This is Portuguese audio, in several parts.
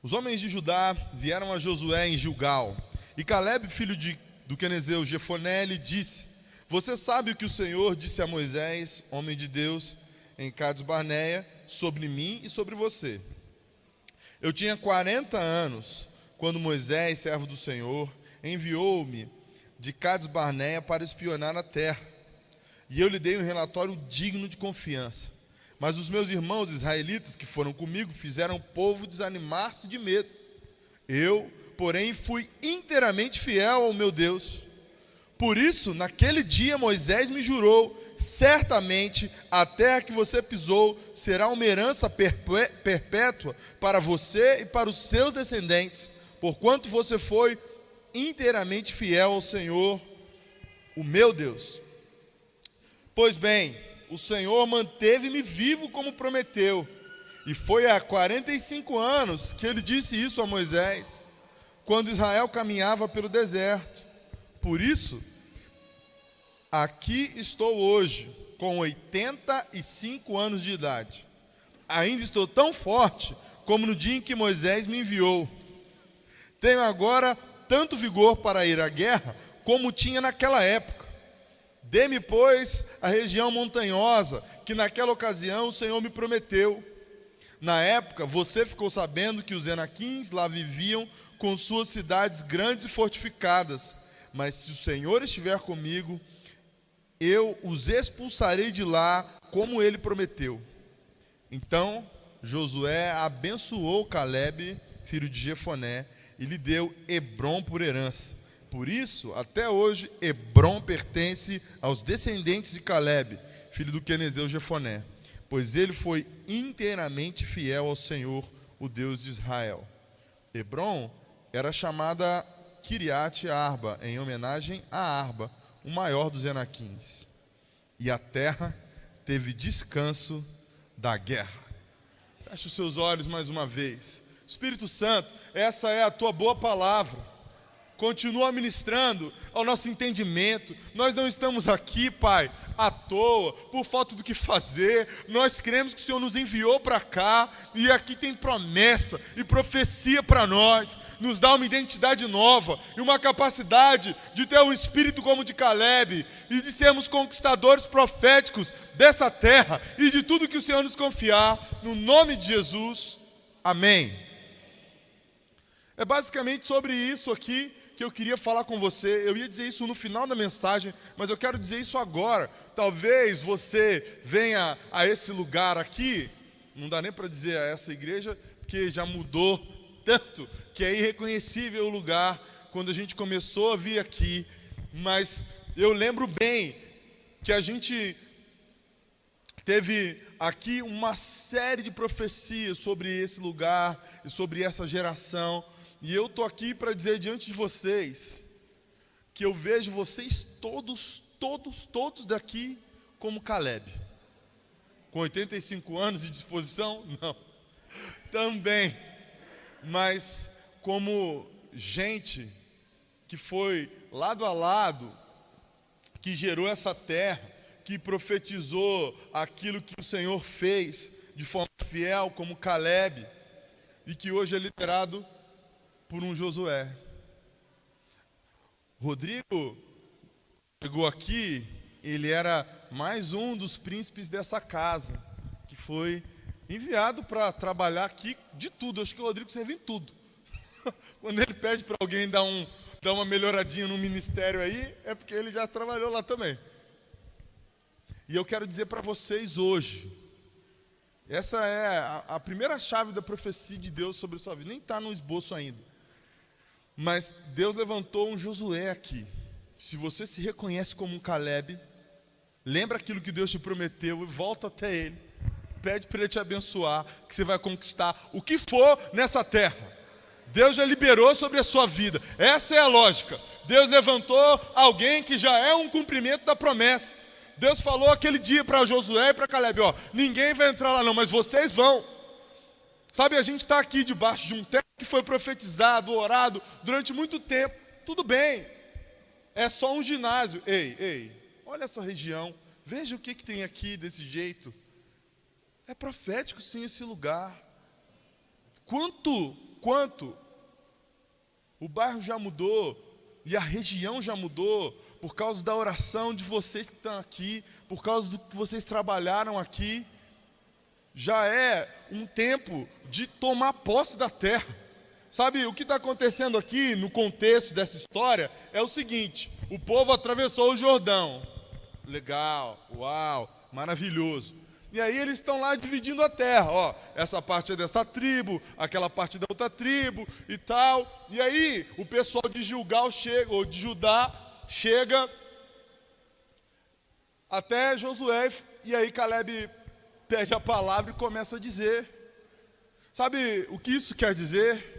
Os homens de Judá vieram a Josué em Gilgal, e Calebe, filho do quenezeu Jefoné, lhe disse: Você sabe o que o Senhor disse a Moisés, homem de Deus, em Cades Barneia, sobre mim e sobre você. Eu tinha 40 anos, quando Moisés, servo do Senhor, enviou-me de Cades Barneia para espionar a terra. E eu lhe dei um relatório digno de confiança. Mas os meus irmãos israelitas que foram comigo fizeram o povo desanimar-se de medo. Eu, porém, fui inteiramente fiel ao meu Deus. Por isso, naquele dia Moisés me jurou: certamente a terra que você pisou será uma herança perpétua para você e para os seus descendentes, porquanto você foi inteiramente fiel ao Senhor, o meu Deus. Pois bem, o Senhor manteve-me vivo como prometeu, e foi há 45 anos que ele disse isso a Moisés, quando Israel caminhava pelo deserto. Por isso, aqui estou hoje, com 85 anos de idade. Ainda estou tão forte como no dia em que Moisés me enviou. Tenho agora tanto vigor para ir à guerra como tinha naquela época. Dê-me, pois, a região montanhosa que naquela ocasião o Senhor me prometeu. Na época, você ficou sabendo que os Enaquins lá viviam com suas cidades grandes e fortificadas. Mas se o Senhor estiver comigo, eu os expulsarei de lá, como ele prometeu. Então Josué abençoou Calebe, filho de Jefoné, e lhe deu Hebrom por herança. Por isso, até hoje, Hebrom pertence aos descendentes de Calebe, filho do quenezeu Jefoné, pois ele foi inteiramente fiel ao Senhor, o Deus de Israel. Hebrom era chamada Kiriat Arba, em homenagem a Arba, o maior dos Enaquins. E a terra teve descanso da guerra. Feche os seus olhos mais uma vez. Espírito Santo, essa é a tua boa palavra. Continua ministrando ao nosso entendimento. Nós não estamos aqui, Pai, à toa, por falta do que fazer. Nós cremos que o Senhor nos enviou para cá, e aqui tem promessa e profecia para nós. Nos dá uma identidade nova e uma capacidade de ter um espírito como o de Calebe e de sermos conquistadores proféticos dessa terra e de tudo que o Senhor nos confiar, no nome de Jesus, amém. É basicamente sobre isso aqui que eu queria falar com você. Eu ia dizer isso no final da mensagem, mas eu quero dizer isso agora. Talvez você venha a esse lugar aqui, não dá nem para dizer a essa igreja, porque já mudou tanto, que é irreconhecível o lugar, quando a gente começou a vir aqui. Mas eu lembro bem que a gente teve aqui uma série de profecias sobre esse lugar e sobre essa geração. E eu estou aqui para dizer diante de vocês que eu vejo vocês todos daqui como Calebe. Com 85 anos de disposição? Não. Também. Mas como gente que foi lado a lado, que gerou essa terra, que profetizou aquilo que o Senhor fez de forma fiel, como Calebe, e que hoje é liderado por um Josué. Rodrigo chegou aqui, ele era mais um dos príncipes dessa casa, que foi enviado para trabalhar aqui de tudo. Acho que o Rodrigo serve em tudo. Quando ele pede para alguém dar uma melhoradinha no ministério aí, é porque ele já trabalhou lá também. E eu quero dizer para vocês hoje, essa é a primeira chave da profecia de Deus sobre a sua vida. Nem está no esboço ainda. Mas Deus levantou um Josué aqui. Se você se reconhece como um Calebe, lembra aquilo que Deus te prometeu e volta até Ele. Pede para Ele te abençoar, que você vai conquistar o que for nessa terra. Deus já liberou sobre a sua vida. Essa é a lógica. Deus levantou alguém que já é um cumprimento da promessa. Deus falou aquele dia para Josué e para Calebe: ninguém vai entrar lá não, mas vocês vão. Sabe, a gente está aqui debaixo de um teto que foi profetizado, orado durante muito tempo. Tudo bem, é só um ginásio. Ei, olha essa região, veja o que tem aqui desse jeito. É profético sim esse lugar. Quanto quanto o bairro já mudou e a região já mudou por causa da oração de vocês que estão aqui, por causa do que vocês trabalharam aqui. Já é um tempo de tomar posse da terra. Sabe, o que está acontecendo aqui no contexto dessa história é o seguinte: o povo atravessou o Jordão. Legal, uau, maravilhoso. E aí eles estão lá dividindo a terra, ó, essa parte é dessa tribo, aquela parte da outra tribo e tal. E aí o pessoal de Gilgal chega, ou de Judá, chega até Josué, e aí Caleb pede a palavra e começa a dizer. Sabe o que isso quer dizer?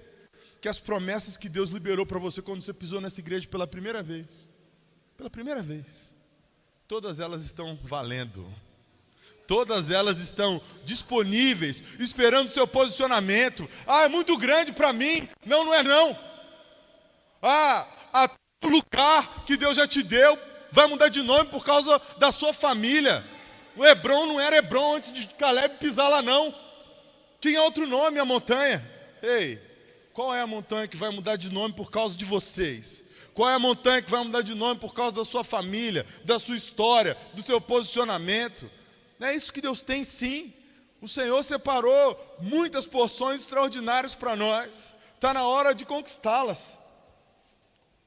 Que as promessas que Deus liberou para você quando você pisou nessa igreja pela primeira vez, todas elas estão valendo. Todas elas estão disponíveis, esperando o seu posicionamento. Ah, é muito grande para mim. Não, não é não. Ah, o lugar que Deus já te deu vai mudar de nome por causa da sua família. O Hebron não era Hebron antes de Caleb pisar lá não. Tinha outro nome a montanha. Ei, qual é a montanha que vai mudar de nome por causa de vocês? Qual é a montanha que vai mudar de nome por causa da sua família, da sua história, do seu posicionamento? Não é isso que Deus tem, sim. O Senhor separou muitas porções extraordinárias para nós. Está na hora de conquistá-las.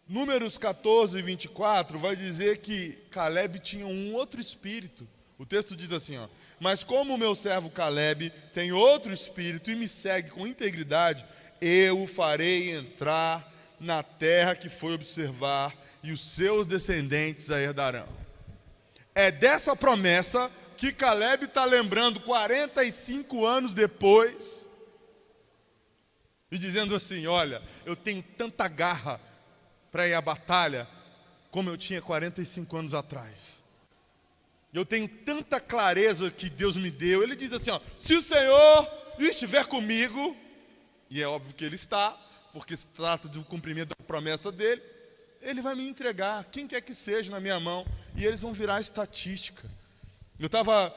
Números 14 e 24 vai dizer que Caleb tinha um outro espírito. O texto diz assim, ó: mas como o meu servo Caleb tem outro espírito e me segue com integridade, eu o farei entrar na terra que foi observar, e os seus descendentes a herdarão. É dessa promessa que Caleb está lembrando 45 anos depois, e dizendo assim: olha, eu tenho tanta garra para ir à batalha, como eu tinha 45 anos atrás. Eu tenho tanta clareza que Deus me deu. Ele diz assim, ó: se o Senhor estiver comigo, e é óbvio que Ele está, porque se trata do cumprimento da promessa dEle, Ele vai me entregar, quem quer que seja, na minha mão, e eles vão virar estatística.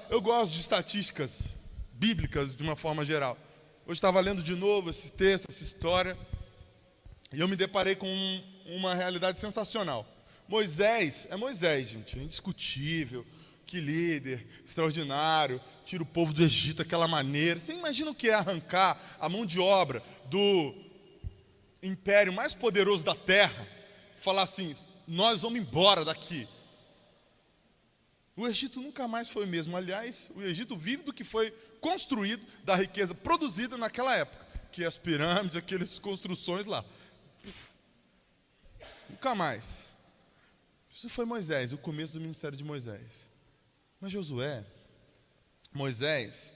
Eu gosto de estatísticas bíblicas de uma forma geral. Hoje estava lendo de novo esse texto, essa história, e eu me deparei com uma realidade sensacional. Moisés, gente, é indiscutível, que líder, extraordinário, tira o povo do Egito daquela maneira. Você imagina o que é arrancar a mão de obra do império mais poderoso da terra, falar assim: nós vamos embora daqui. O Egito nunca mais foi o mesmo. Aliás, o Egito vive do que foi construído, da riqueza produzida naquela época, que as pirâmides, aquelas construções lá. Nunca mais. Isso foi Moisés, o começo do ministério de Moisés. Mas Moisés,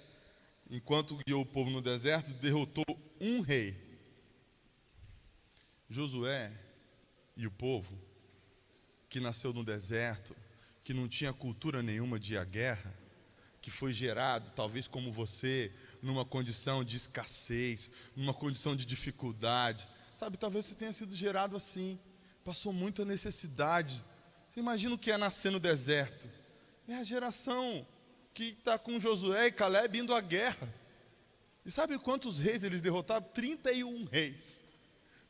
enquanto guiou o povo no deserto, derrotou um rei. Josué e o povo, que nasceu no deserto, que não tinha cultura nenhuma de ir à guerra, que foi gerado, talvez como você, numa condição de escassez, numa condição de dificuldade. Sabe, talvez você tenha sido gerado assim, passou muita necessidade. Você imagina o que é nascer no deserto? É a geração que está com Josué e Caleb indo à guerra. E sabe quantos reis eles derrotaram? 31 reis.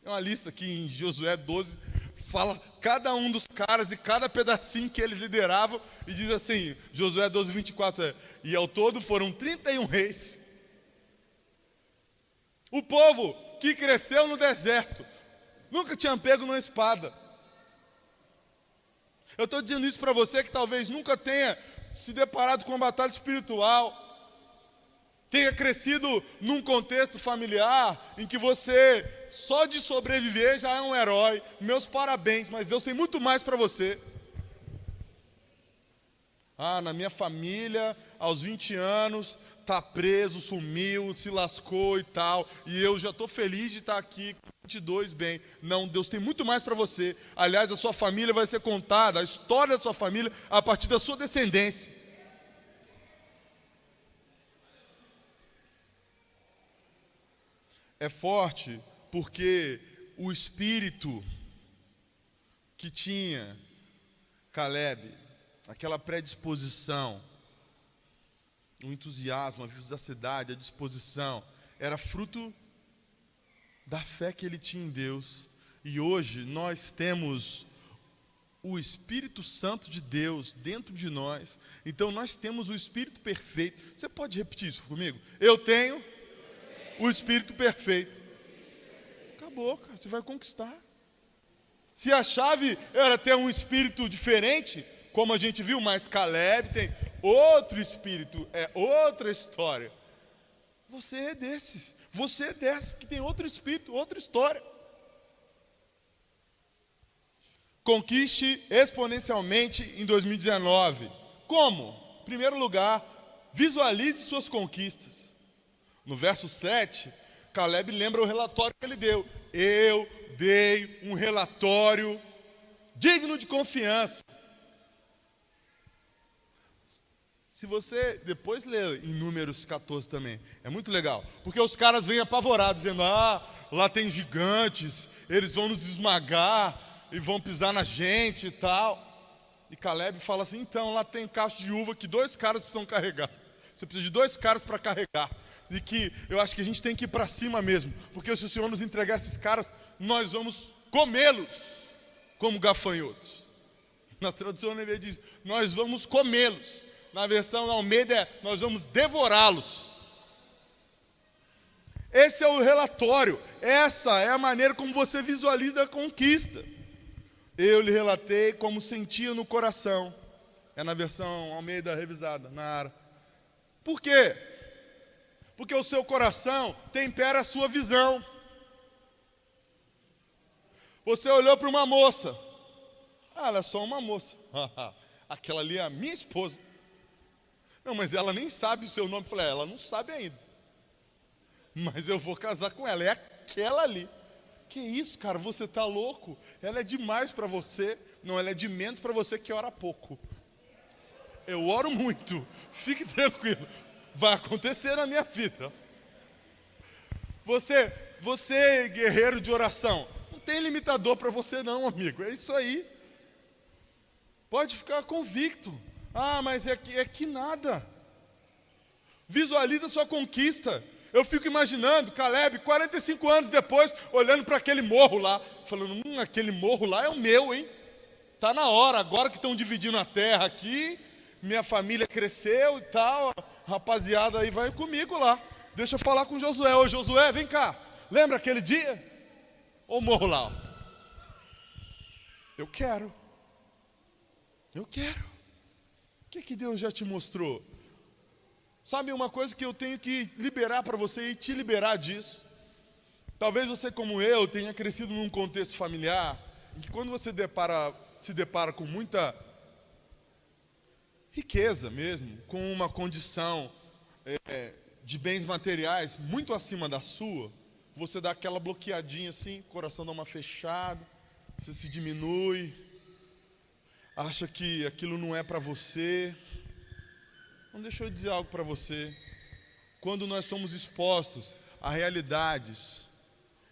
Tem uma lista aqui em Josué 12, fala cada um dos caras e cada pedacinho que eles lideravam, e diz assim, Josué 12, 24, e ao todo foram 31 reis. O povo que cresceu no deserto, nunca tinha pego numa espada. Eu estou dizendo isso para você que talvez nunca tenha se deparado com uma batalha espiritual, tenha crescido num contexto familiar em que você, só de sobreviver, já é um herói. Meus parabéns, mas Deus tem muito mais para você. Na minha família, aos 20 anos, está preso, sumiu, se lascou e tal, e eu já estou feliz de estar aqui com 22 bem. Não, Deus tem muito mais para você. Aliás, a sua família vai ser contada, a história da sua família, a partir da sua descendência. É forte porque o espírito que tinha Caleb, aquela predisposição, o entusiasmo, a vivacidade, a disposição, era fruto da fé que ele tinha em Deus. E hoje nós temos o Espírito Santo de Deus dentro de nós. Então nós temos o Espírito perfeito. Você pode repetir isso comigo? Eu tenho o Espírito perfeito. Acabou, cara, você vai conquistar. Se a chave era ter um espírito diferente, como a gente viu, mas Caleb tem outro espírito, é outra história. Você é desses que tem outro espírito, outra história. Conquiste exponencialmente em 2019. Como? Em primeiro lugar, visualize suas conquistas. No verso 7, Caleb lembra o relatório que ele deu. Eu dei um relatório digno de confiança. Se você depois ler em Números 14 também, é muito legal. Porque os caras vêm apavorados, dizendo, lá tem gigantes, eles vão nos esmagar e vão pisar na gente e tal. E Caleb fala assim, então, lá tem cacho de uva que 2 caras precisam carregar. Você precisa de 2 caras para carregar. E que eu acho que a gente tem que ir para cima mesmo. Porque se o Senhor nos entregar esses caras, nós vamos comê-los como gafanhotos. Na tradução NVI diz, nós vamos comê-los. Na versão Almeida nós vamos devorá-los. Esse é o relatório. Essa é a maneira como você visualiza a conquista. Eu lhe relatei como sentia no coração. É na versão Almeida revisada, na Ara. Por quê? Porque o seu coração tempera a sua visão. Você olhou para uma moça. Ela é só uma moça. Aquela ali é a minha esposa. Não, mas ela nem sabe o seu nome. Eu falei, ela não sabe ainda. Mas eu vou casar com ela. É aquela ali. Que isso, cara, você tá louco? Ela é demais para você. Não, ela é de menos para você que ora pouco. Eu oro muito. Fique tranquilo. Vai acontecer na minha vida. Você guerreiro de oração, não tem limitador para você não, amigo. É isso aí. Pode ficar convicto. Mas é que nada. Visualiza sua conquista. Eu fico imaginando Caleb, 45 anos depois, olhando para aquele morro lá, falando, aquele morro lá é o meu, hein? Tá na hora, agora que estão dividindo a terra aqui, minha família cresceu e tal, rapaziada aí vai comigo lá. Deixa eu falar com Josué. Ô Josué, vem cá, lembra aquele dia? Ô morro lá, ó. Eu quero. O que Deus já te mostrou? Sabe uma coisa que eu tenho que liberar para você e te liberar disso? Talvez você, como eu, tenha crescido num contexto familiar em que quando você se depara com muita riqueza mesmo, com uma condição de bens materiais muito acima da sua, você dá aquela bloqueadinha assim, o coração dá uma fechada, você se diminui, acha que aquilo não é para você. Não, deixa eu dizer algo para você. Quando nós somos expostos a realidades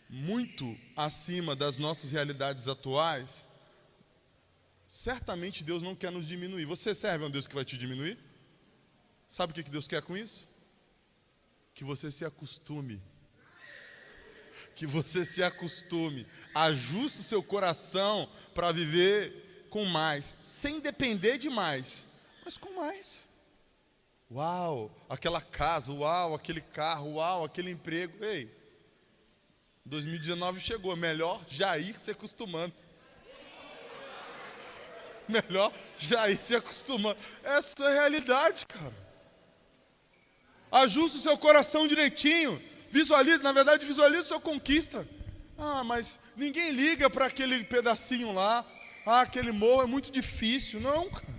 muito acima das nossas realidades atuais, certamente Deus não quer nos diminuir. Você serve a um Deus que vai te diminuir? Sabe o que Deus quer com isso? Que você se acostume. Que você se acostume. Ajuste o seu coração para viver com mais, sem depender de mais, mas com mais. Uau, aquela casa, uau, aquele carro, uau, aquele emprego. Ei, 2019 chegou, melhor já ir se acostumando. Melhor já ir se acostumando. Essa é a realidade, cara. Ajuste o seu coração direitinho. Visualize, na verdade, visualize sua conquista. Mas ninguém liga para aquele pedacinho lá. Aquele morro é muito difícil. Não, cara.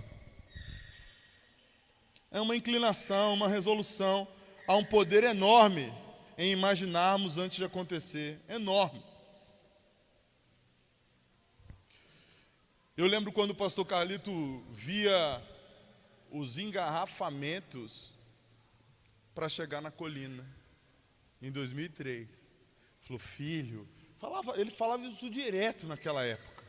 É uma inclinação, uma resolução. Há um poder enorme em imaginarmos antes de acontecer. Enorme. Eu lembro quando o pastor Carlito via os engarrafamentos para chegar na colina, em 2003. Falou, filho, ele falava isso direto naquela época.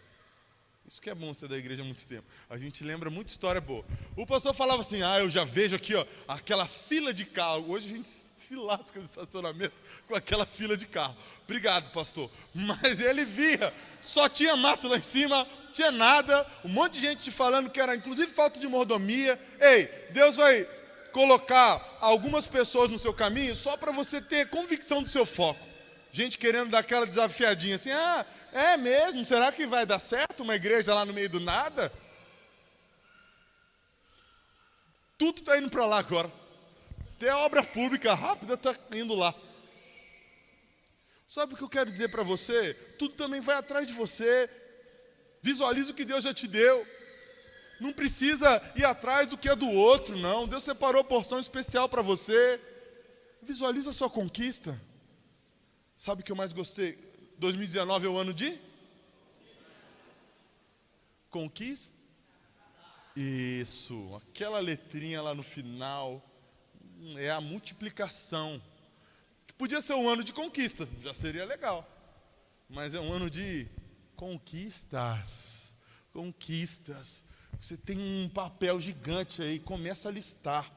Isso que é bom ser da igreja há muito tempo. A gente lembra muita história boa. O pastor falava assim, eu já vejo aqui, ó, aquela fila de carro. Hoje a gente se lasca no estacionamento com aquela fila de carro. Obrigado, pastor. Mas ele via, só tinha mato lá em cima, tinha nada, um monte de gente te falando que era inclusive falta de mordomia. Ei, Deus vai colocar algumas pessoas no seu caminho só para você ter convicção do seu foco. Gente querendo dar aquela desafiadinha assim, é mesmo? Será que vai dar certo uma igreja lá no meio do nada? Tudo está indo para lá agora. Até a obra pública rápida está indo lá. Sabe o que eu quero dizer para você? Tudo também vai atrás de você. Visualiza o que Deus já te deu. Não precisa ir atrás do que é do outro, não. Deus separou porção especial para você. Visualiza a sua conquista. Sabe o que eu mais gostei? 2019 é o ano de? Conquista. Isso, aquela letrinha lá no final é a multiplicação. Podia ser um ano de conquista, já seria legal. Mas é um ano de conquistas. Conquistas. Você tem um papel gigante aí, começa a listar.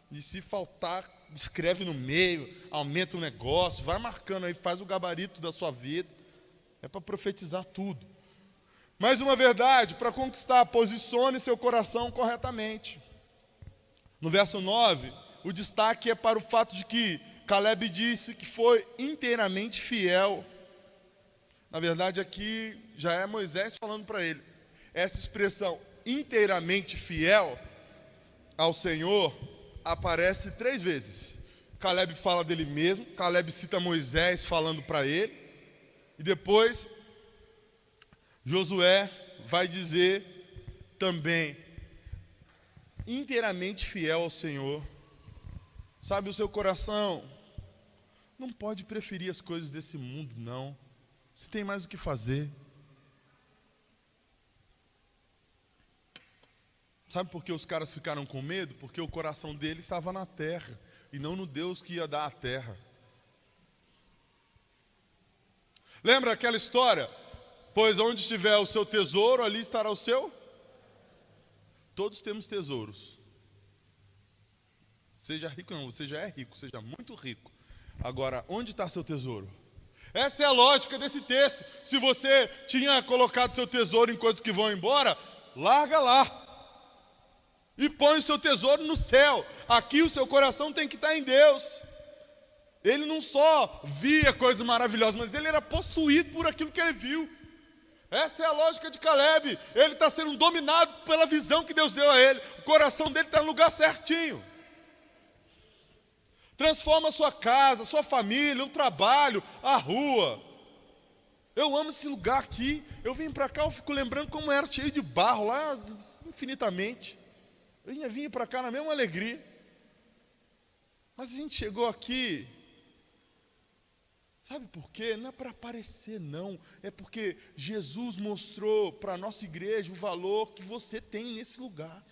E se faltar, escreve no meio, aumenta o negócio, vai marcando aí, faz o gabarito da sua vida. É para profetizar tudo. Mais uma verdade, para conquistar, posicione seu coração corretamente. No verso 9, o destaque é para o fato de que Caleb disse que foi inteiramente fiel. Na verdade, aqui já é Moisés falando para ele. Essa expressão, inteiramente fiel ao Senhor, aparece 3 vezes. Caleb fala dele mesmo, Caleb cita Moisés falando para ele, e depois Josué vai dizer também, inteiramente fiel ao Senhor. Sabe, o seu coração não pode preferir as coisas desse mundo, não. Você tem mais o que fazer. Sabe por que os caras ficaram com medo? Porque o coração deles estava na terra, e não no Deus que ia dar a terra. Lembra aquela história? Pois onde estiver o seu tesouro, ali estará o seu. Todos temos tesouros. Seja rico não, você já é rico, seja muito rico. Agora, onde está seu tesouro? Essa é a lógica desse texto. Se você tinha colocado seu tesouro em coisas que vão embora, larga lá. E põe o seu tesouro no céu. Aqui o seu coração tem que estar em Deus. Ele não só via coisas maravilhosas, mas ele era possuído por aquilo que ele viu. Essa é a lógica de Caleb. Ele está sendo dominado pela visão que Deus deu a ele. O coração dele está no lugar certinho. Transforma a sua casa, a sua família, o trabalho, a rua. Eu amo esse lugar aqui. Eu vim para cá, eu fico lembrando como era cheio de barro lá, infinitamente. Eu vinha para cá na mesma alegria. Mas a gente chegou aqui, sabe por quê? Não é para aparecer, não. É porque Jesus mostrou para a nossa igreja o valor que você tem nesse lugar.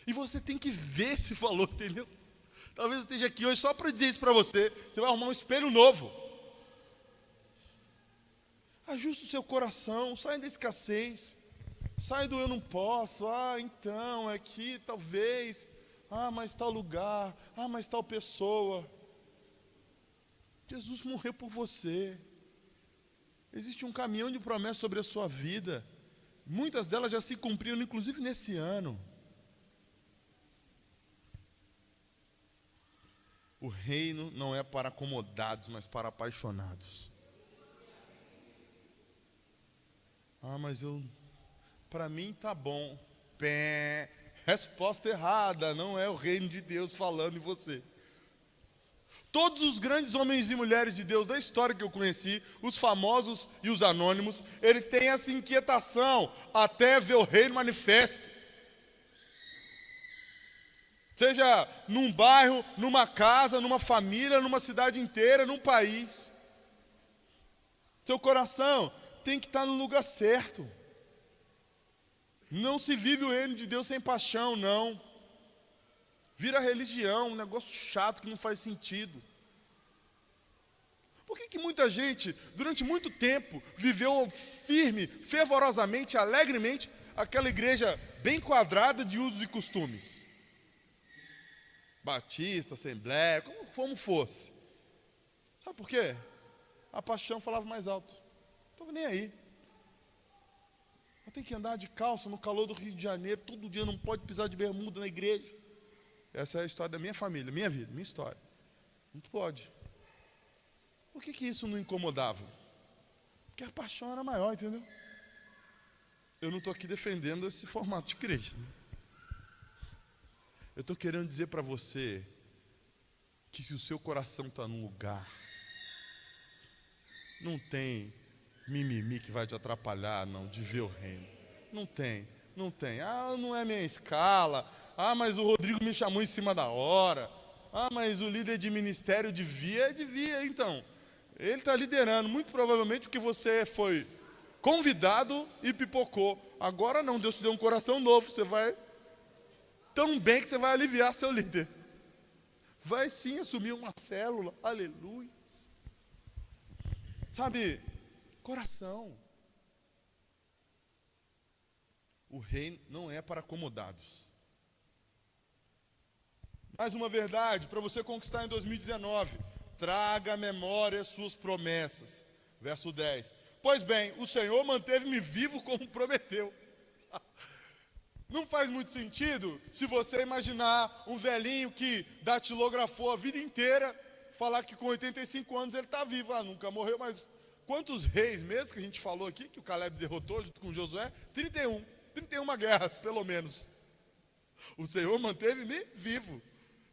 E você tem que ver esse valor, entendeu? Talvez eu esteja aqui hoje só para dizer isso para você. Você vai arrumar um espelho novo. Ajuste o seu coração, saia da escassez. Sai do eu não posso, então, aqui talvez, mas tal lugar, mas tal pessoa. Jesus morreu por você. Existe um caminhão de promessas sobre a sua vida. Muitas delas já se cumpriram, inclusive nesse ano. O reino não é para acomodados, mas para apaixonados. Mas para mim tá bom. Resposta errada, não é o reino de Deus falando em você. Todos os grandes homens e mulheres de Deus da história que eu conheci, os famosos e os anônimos, eles têm essa inquietação até ver o reino manifesto. Seja num bairro, numa casa, numa família, numa cidade inteira, num país. Seu coração tem que estar no lugar certo. Não se vive o reino de Deus sem paixão, não. Vira religião, um negócio chato que não faz sentido. Por que muita gente, durante muito tempo, viveu firme, fervorosamente, alegremente, aquela igreja bem quadrada de usos e costumes? batista, assembleia, como fosse. Sabe por quê? A paixão falava mais alto. Não estava nem aí. Eu tenho que andar de calça no calor do Rio de Janeiro, todo dia não pode pisar de bermuda na igreja. Essa é a história da minha família, minha vida, minha história. Não pode. Por que isso não incomodava? Porque a paixão era maior, entendeu? Eu não estou aqui defendendo esse formato de igreja. Eu estou querendo dizer para você que se o seu coração está num lugar, não tem mimimi que vai te atrapalhar, não, de ver o reino. Não tem. Ah, não é minha escala. Ah, mas o Rodrigo me chamou em cima da hora. Ah, mas o líder de ministério devia, então. Ele está liderando, muito provavelmente porque você foi convidado e pipocou. Agora não, Deus te deu um coração novo, você vai tão bem que você vai aliviar seu líder. Vai sim assumir uma célula, aleluia. Sabe, coração. O reino não é para acomodados. Mais uma verdade, para você conquistar em 2019, traga à memória as suas promessas. Verso 10. Pois bem, o Senhor manteve-me vivo como prometeu. Não faz muito sentido se você imaginar um velhinho que datilografou a vida inteira, falar que com 85 anos ele está vivo. Ah, nunca morreu, mas quantos reis mesmo que a gente falou aqui, que o Caleb derrotou junto com Josué? 31 guerras, pelo menos. O Senhor manteve-me vivo,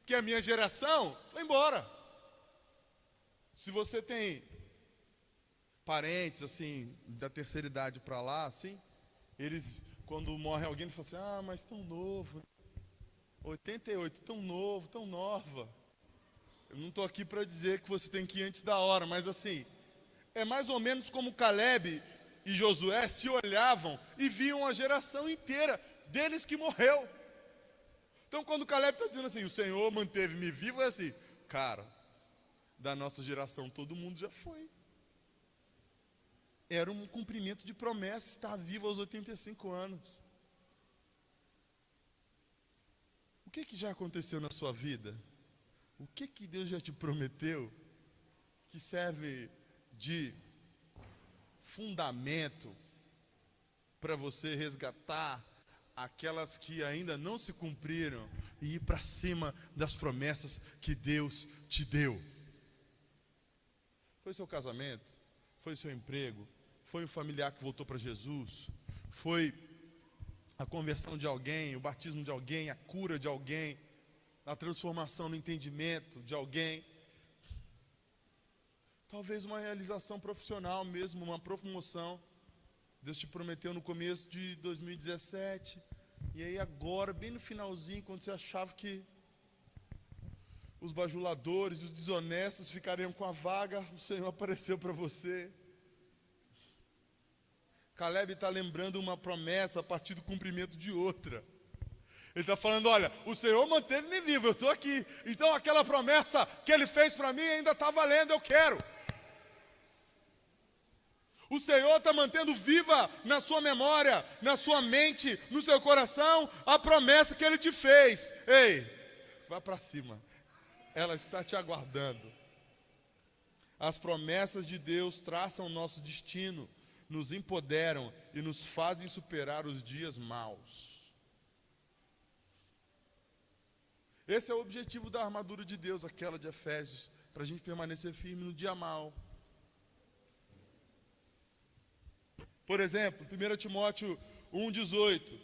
que a minha geração foi embora. Se você tem parentes, assim, da terceira idade para lá, assim, eles, quando morre alguém, eles falam assim, ah, mas tão novo, 88, tão novo, tão nova. Eu não estou aqui para dizer que você tem que ir antes da hora, mas assim, é mais ou menos como Caleb e Josué se olhavam e viam a geração inteira deles que morreu. Então quando Caleb está dizendo assim, o Senhor manteve-me vivo, é assim, cara, da nossa geração todo mundo já foi. Era um cumprimento de promessa, estar vivo aos 85 anos. O que já aconteceu na sua vida? O que Deus já te prometeu que serve de fundamento para você resgatar aquelas que ainda não se cumpriram e ir para cima das promessas que Deus te deu? Foi seu casamento? Foi seu emprego? Foi um familiar que voltou para Jesus? Foi a conversão de alguém, o batismo de alguém, a cura de alguém, a transformação no entendimento de alguém? Talvez uma realização profissional mesmo, uma promoção. Deus te prometeu no começo de 2017, e aí agora, bem no finalzinho, quando você achava que os bajuladores, os desonestos ficariam com a vaga, o Senhor apareceu para você. Caleb está lembrando uma promessa a partir do cumprimento de outra. Ele está falando, olha, o Senhor manteve-me vivo, eu estou aqui. Então aquela promessa que Ele fez para mim ainda está valendo, eu quero. O Senhor está mantendo viva na sua memória, na sua mente, no seu coração, a promessa que Ele te fez. Ei, vá para cima. Ela está te aguardando. As promessas de Deus traçam o nosso destino, nos empoderam e nos fazem superar os dias maus. Esse é o objetivo da armadura de Deus, aquela de Efésios, para a gente permanecer firme no dia mau. Por exemplo, 1 Timóteo 1,18.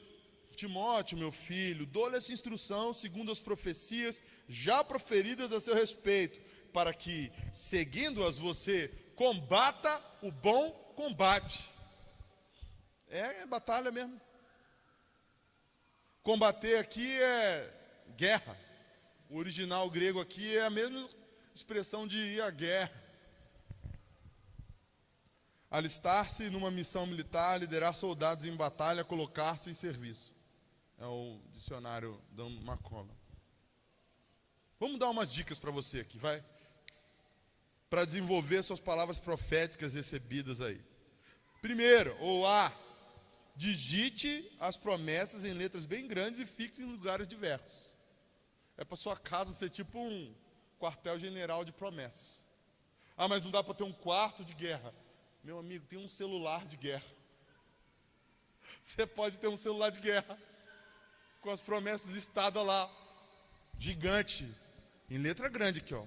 Timóteo, meu filho, dou-lhe essa instrução segundo as profecias já proferidas a seu respeito, para que, seguindo-as, você combata o bom combate. É batalha mesmo. Combater aqui é guerra. O original grego aqui é a mesma expressão de ir à guerra. Alistar-se numa missão militar, liderar soldados em batalha, colocar-se em serviço. É o dicionário Dan McConnell. Vamos dar umas dicas para você aqui, vai? Para desenvolver suas palavras proféticas recebidas aí. Primeiro, ou A, digite as promessas em letras bem grandes e fixe em lugares diversos. É para sua casa ser tipo um quartel-general de promessas. Ah, mas não dá para ter um quarto de guerra. Meu amigo, tem um celular de guerra. Você pode ter um celular de guerra com as promessas listadas lá, gigante, em letra grande aqui, ó.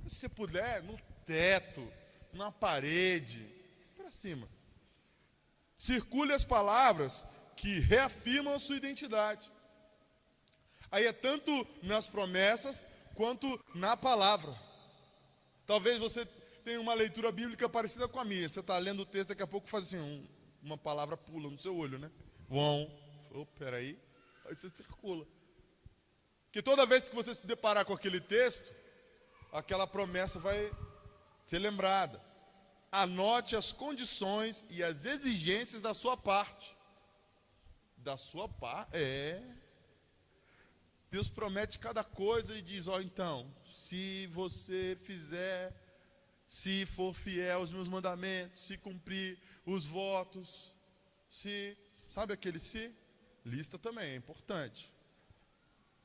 Se você puder, no teto, na parede, para cima. Circule as palavras que reafirmam a sua identidade. Aí é tanto nas promessas quanto na palavra. Talvez você tenha uma leitura bíblica parecida com a minha. Você está lendo o texto, daqui a pouco faz assim, uma palavra pula no seu olho, né? Peraí. Aí você circula. Porque toda vez que você se deparar com aquele texto, aquela promessa vai ser lembrada. Anote as condições e as exigências da sua parte. Da sua parte? Deus promete cada coisa e diz, então, se você fizer, se for fiel aos meus mandamentos, se cumprir os votos, sabe aquele se? Lista também, é importante.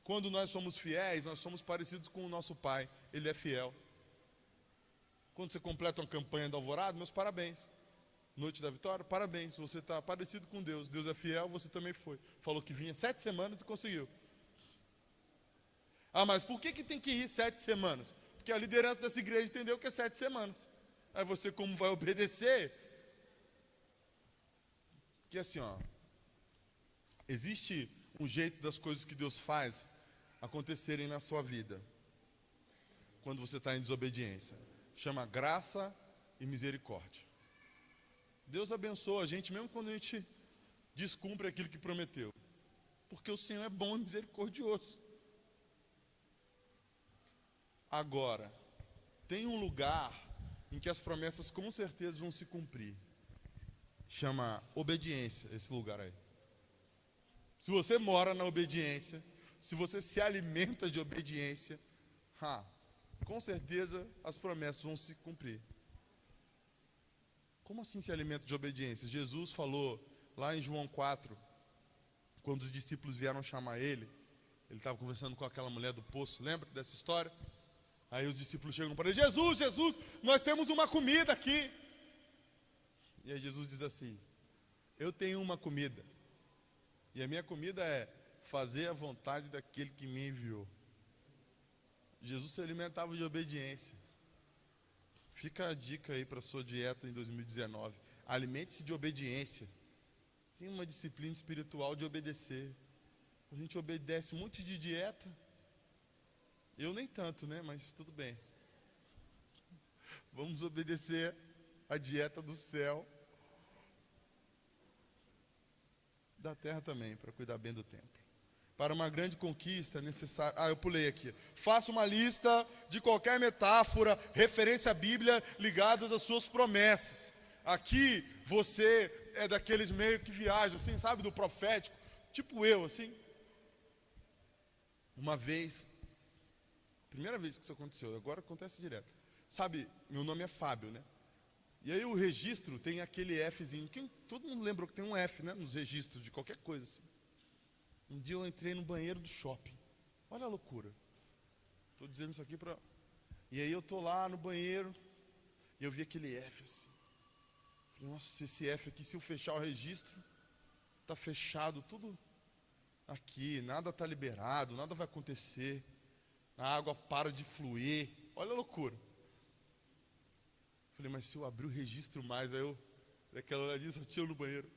Quando nós somos fiéis, nós somos parecidos com o nosso Pai, Ele é fiel. Quando você completa uma campanha da Alvorada, meus parabéns. Noite da Vitória, parabéns, você está parecido com Deus. Deus é fiel, você também foi. Falou que vinha 7 semanas e conseguiu. Ah, mas por que tem que ir 7 semanas? Porque a liderança dessa igreja entendeu que é 7 semanas. Aí você, como vai obedecer? Porque assim, existe um jeito das coisas que Deus faz acontecerem na sua vida. Quando você está em desobediência. Chama graça e misericórdia. Deus abençoa a gente mesmo quando a gente descumpre aquilo que prometeu. Porque o Senhor é bom e misericordioso. Agora, tem um lugar em que as promessas com certeza vão se cumprir. Chama obediência, esse lugar aí. Se você mora na obediência, se você se alimenta de obediência, com certeza as promessas vão se cumprir. Como assim se alimenta de obediência? Jesus falou lá em João 4, quando os discípulos vieram chamar ele estava conversando com aquela mulher do poço, lembra dessa história? Aí os discípulos chegam para ele, Jesus, nós temos uma comida aqui. E aí Jesus diz assim, eu tenho uma comida, e a minha comida é fazer a vontade daquele que me enviou. Jesus se alimentava de obediência. Fica a dica aí para a sua dieta em 2019. Alimente-se de obediência. Tem uma disciplina espiritual de obedecer. A gente obedece um monte de dieta. Eu nem tanto, né? Mas tudo bem. Vamos obedecer a dieta do céu. Da terra também, para cuidar bem do templo. Para uma grande conquista é necessário... eu pulei aqui. Faça uma lista de qualquer metáfora, referência à Bíblia, ligadas às suas promessas. Aqui, você é daqueles meio que viajam, assim, sabe, do profético. Tipo eu, assim. Uma vez, primeira vez que isso aconteceu, agora acontece direto. Sabe, meu nome é Fábio, né? E aí o registro tem aquele Fzinho. Todo mundo lembrou que tem um F, né? Nos registros de qualquer coisa, assim. Um dia eu entrei no banheiro do shopping. Olha a loucura. Estou dizendo isso aqui para... E aí eu estou lá no banheiro e eu vi aquele F assim. Falei, nossa, esse F aqui, se eu fechar o registro, está fechado tudo aqui, nada está liberado, nada vai acontecer. A água para de fluir. Olha a loucura. Falei, mas se eu abrir o registro mais, aí eu... Daquela olhadinha, só tinha eu no banheiro.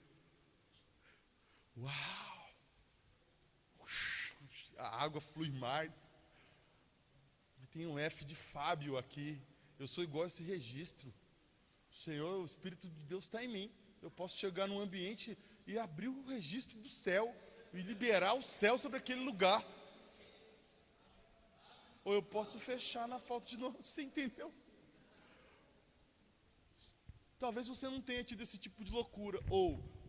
Uau! A água flui mais. Tem um F de Fábio aqui. Eu sou igual a esse registro. O Senhor, o Espírito de Deus está em mim. Eu posso chegar num ambiente e abrir o registro do céu e liberar o céu sobre aquele lugar. Ou eu posso fechar na falta de novo. Você entendeu? Talvez você não tenha tido esse tipo de loucura. Ou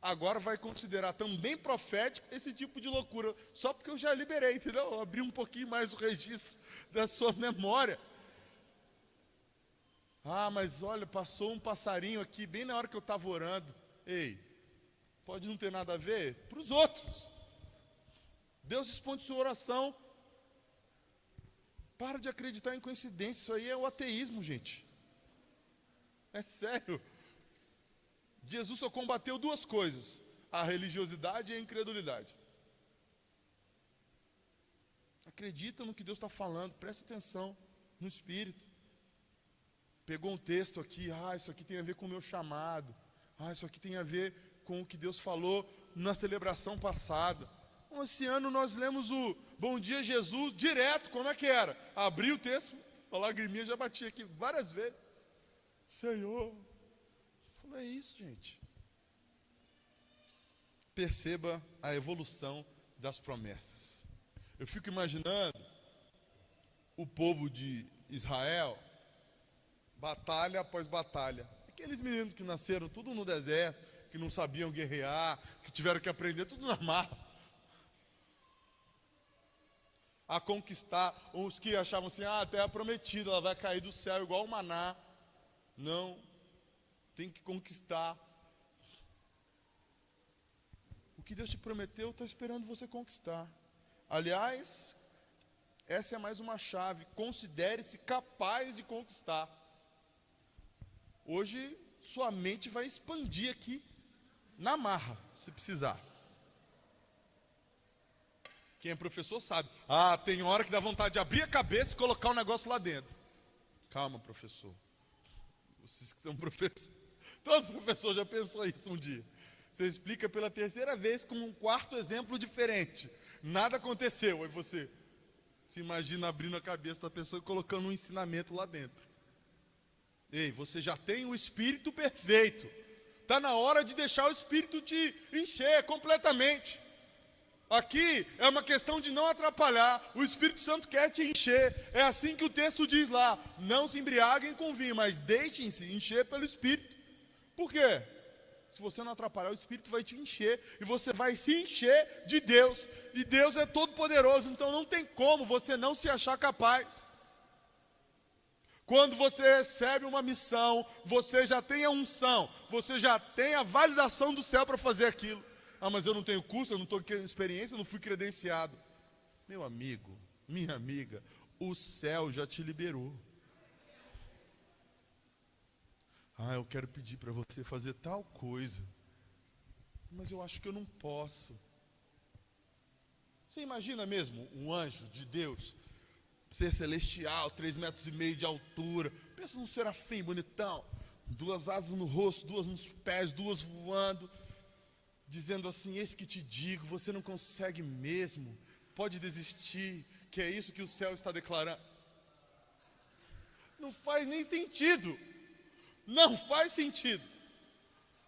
agora vai considerar também profético esse tipo de loucura, só porque eu já liberei, entendeu? Eu abri um pouquinho mais o registro da sua memória. Mas olha, passou um passarinho aqui bem na hora que eu estava orando. Ei, pode não ter nada a ver? Para os outros. Deus responde sua oração Para de acreditar em coincidência, isso aí é o ateísmo, gente. É sério. Jesus só combateu duas coisas: a religiosidade e a incredulidade. Acredita no que Deus está falando, presta atenção no Espírito. Pegou um texto aqui, isso aqui tem a ver com o meu chamado, isso aqui tem a ver com o que Deus falou na celebração passada. Esse ano nós lemos o Bom Dia Jesus direto, como é que era? Abri o texto, a lagriminha já batia aqui várias vezes. Senhor, falei, é isso, gente. Perceba a evolução das promessas. Eu fico imaginando o povo de Israel, batalha após batalha. Aqueles meninos que nasceram tudo no deserto, que não sabiam guerrear, que tiveram que aprender tudo na marra. A conquistar, uns que achavam assim, a terra prometida, ela vai cair do céu igual o maná. Não, tem que conquistar. O que Deus te prometeu está esperando você conquistar. Aliás, essa é mais uma chave: considere-se capaz de conquistar. Hoje, sua mente vai expandir aqui, na marra, se precisar. Quem é professor sabe. Tem hora que dá vontade de abrir a cabeça e colocar o negócio lá dentro. Calma, professor. Vocês que são professores. Todo professor já pensou isso um dia. Você explica pela terceira vez com um quarto exemplo diferente. Nada aconteceu. Aí você se imagina abrindo a cabeça da pessoa e colocando um ensinamento lá dentro. Ei, você já tem o Espírito perfeito. Está na hora de deixar o Espírito te encher completamente. Aqui é uma questão de não atrapalhar. O Espírito Santo quer te encher. É assim que o texto diz lá: não se embriaguem com vinho, mas deixem-se encher pelo Espírito. Por quê? Se você não atrapalhar, o Espírito vai te encher, e você vai se encher de Deus. E Deus é todo poderoso, então não tem como você não se achar capaz. Quando você recebe uma missão, você já tem a unção, você já tem a validação do céu para fazer aquilo. Mas eu não tenho curso, eu não estou com experiência, eu não fui credenciado. Meu amigo, minha amiga, o céu já te liberou. Eu quero pedir para você fazer tal coisa, mas eu acho que eu não posso. Você imagina mesmo um anjo de Deus, ser celestial, 3,5 metros de altura, pensa num serafim bonitão, 2 asas no rosto, 2 nos pés, 2 voando, dizendo assim: eis que te digo, você não consegue mesmo, pode desistir, que é isso que o céu está declarando. Não faz nem sentido. Não faz sentido.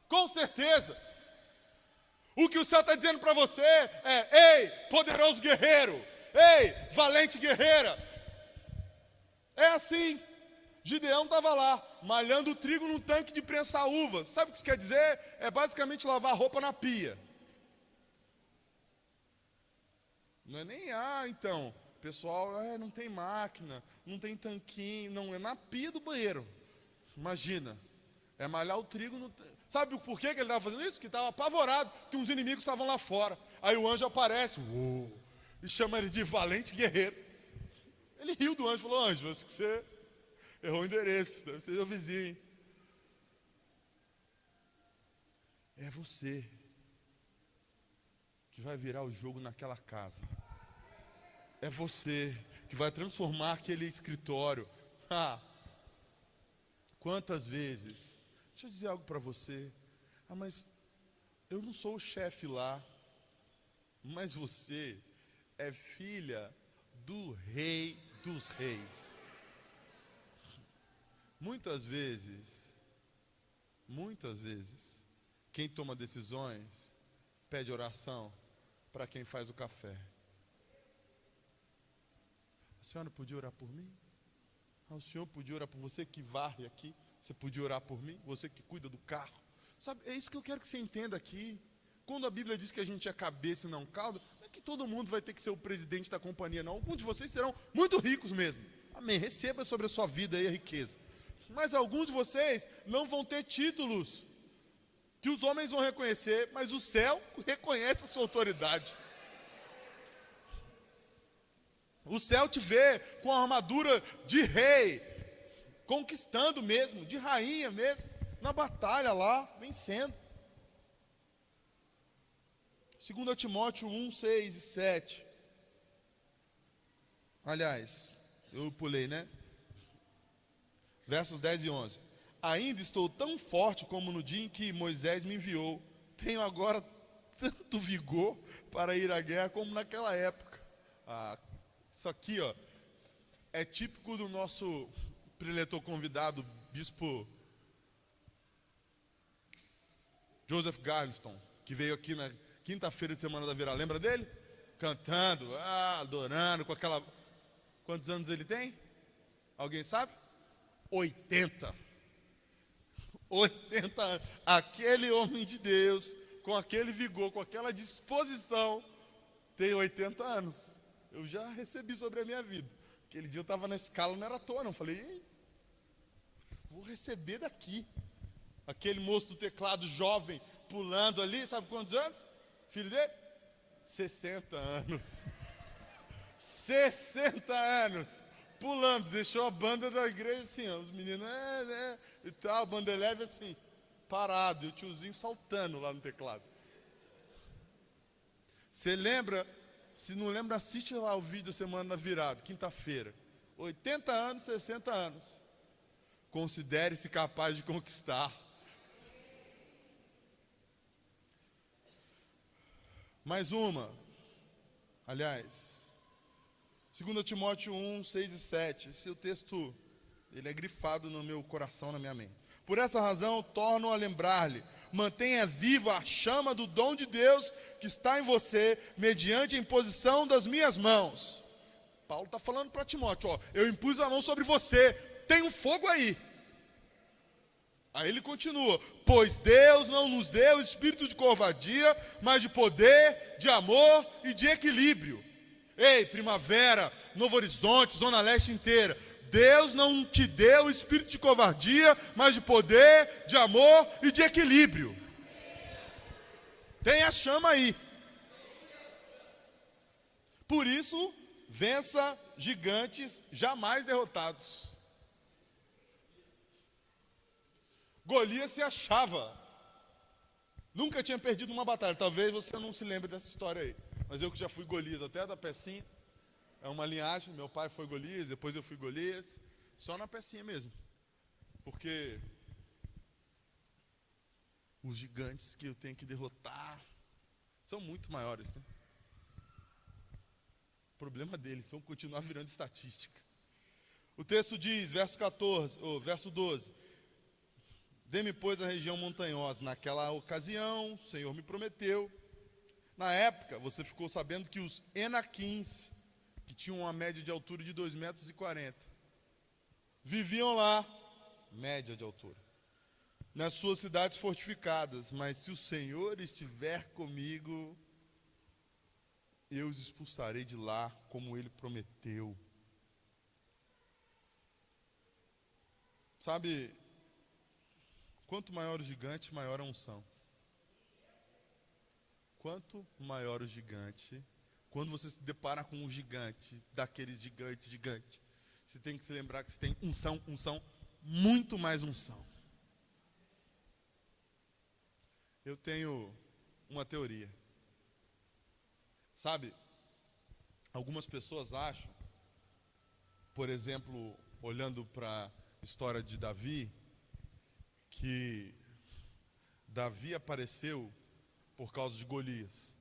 Com certeza. O que o céu está dizendo para você é: ei, poderoso guerreiro, ei, valente guerreira. É assim. Gideão estava lá, malhando o trigo num tanque de prensar uva. Sabe o que isso quer dizer? É basicamente lavar roupa na pia. Não é nem, então, pessoal, não tem máquina, não tem tanquinho, não, é na pia do banheiro. Imagina, é malhar o trigo no... Sabe por que ele estava fazendo isso? Que estava apavorado, que uns inimigos estavam lá fora. Aí o anjo aparece, e chama ele de valente guerreiro. Ele riu do anjo, falou: anjo, acho que você errou o endereço, deve ser o vizinho. É você que vai virar o jogo naquela casa. É você que vai transformar aquele escritório. Quantas vezes? Deixa eu dizer algo para você. Mas eu não sou o chefe lá. Mas você é filha do Rei dos Reis. Muitas vezes, quem toma decisões pede oração para quem faz o café. A senhora podia orar por mim? O senhor podia orar por você que varre aqui? Você podia orar por mim? Você que cuida do carro? Sabe, é isso que eu quero que você entenda aqui. Quando a Bíblia diz que a gente é cabeça e não cauda, não é que todo mundo vai ter que ser o presidente da companhia, não. Alguns de vocês serão muito ricos mesmo. Amém. Receba sobre a sua vida aí a riqueza. Mas alguns de vocês não vão ter títulos que os homens vão reconhecer, mas o céu reconhece a sua autoridade. O céu te vê com a armadura de rei, conquistando mesmo, de rainha mesmo, na batalha lá, vencendo. 2 Timóteo 1, 6 e 7. Aliás, eu pulei, né? Versos 10 e 11. Ainda estou tão forte como no dia em que Moisés me enviou. Tenho agora tanto vigor para ir à guerra como naquela época. Isso aqui, ó, é típico do nosso preletor convidado, bispo Joseph Garlington, que veio aqui na quinta-feira de Semana da Virada. Lembra dele? Cantando, adorando, com aquela... Quantos anos ele tem? Alguém sabe? 80. 80 anos. Aquele homem de Deus, com aquele vigor, com aquela disposição, tem 80 anos. Eu já recebi sobre a minha vida. Aquele dia eu estava na escala, não era à toa, não. Falei, vou receber daqui. Aquele moço do teclado jovem, pulando ali, sabe quantos anos? Filho dele? 60 anos. 60 anos. Pulando, deixou a banda da igreja assim, ó, os meninos, e tal, banda leve assim, parado, e o tiozinho saltando lá no teclado. Você lembra? Se não lembra, assiste lá o vídeo Semana da Virada, quinta-feira. 80 anos, 60 anos. Considere-se capaz de conquistar. Mais uma. Aliás, 2 Timóteo 1, 6 e 7. Esse é o texto, ele é grifado no meu coração, na minha mente. Por essa razão, torno a lembrar-lhe, mantenha viva a chama do dom de Deus que está em você, mediante a imposição das minhas mãos. Paulo está falando para Timóteo, ó, eu impus a mão sobre você, tem um fogo aí. Aí ele continua, pois Deus não nos deu espírito de covardia, mas de poder, de amor e de equilíbrio. Ei, Primavera, Novo Horizonte, Zona Leste inteira, Deus não te deu espírito de covardia, mas de poder, de amor e de equilíbrio. Tem a chama aí. Por isso, vença gigantes jamais derrotados. Golias se achava, nunca tinha perdido uma batalha. Talvez você não se lembre dessa história aí, mas eu que já fui Golias, até da pecinha. É uma linhagem, meu pai foi Golias, depois eu fui Golias, só na pecinha mesmo. Porque os gigantes que eu tenho que derrotar são muito maiores, né? O problema deles vão continuar virando estatística. O texto diz, verso 12: dê-me, pois, a região montanhosa. Naquela ocasião, o Senhor me prometeu. Na época, você ficou sabendo que os Enaquins, que tinham uma média de altura de 2,40 metros, viviam lá, média de altura, nas suas cidades fortificadas. Mas se o Senhor estiver comigo, eu os expulsarei de lá, como Ele prometeu. Sabe, quanto maior o gigante, maior a unção. Quanto maior o gigante, quando você se depara com um gigante, daquele gigante, você tem que se lembrar que você tem unção, muito mais unção. Eu tenho uma teoria. Sabe, algumas pessoas acham, por exemplo, olhando para a história de Davi, que Davi apareceu por causa de Golias.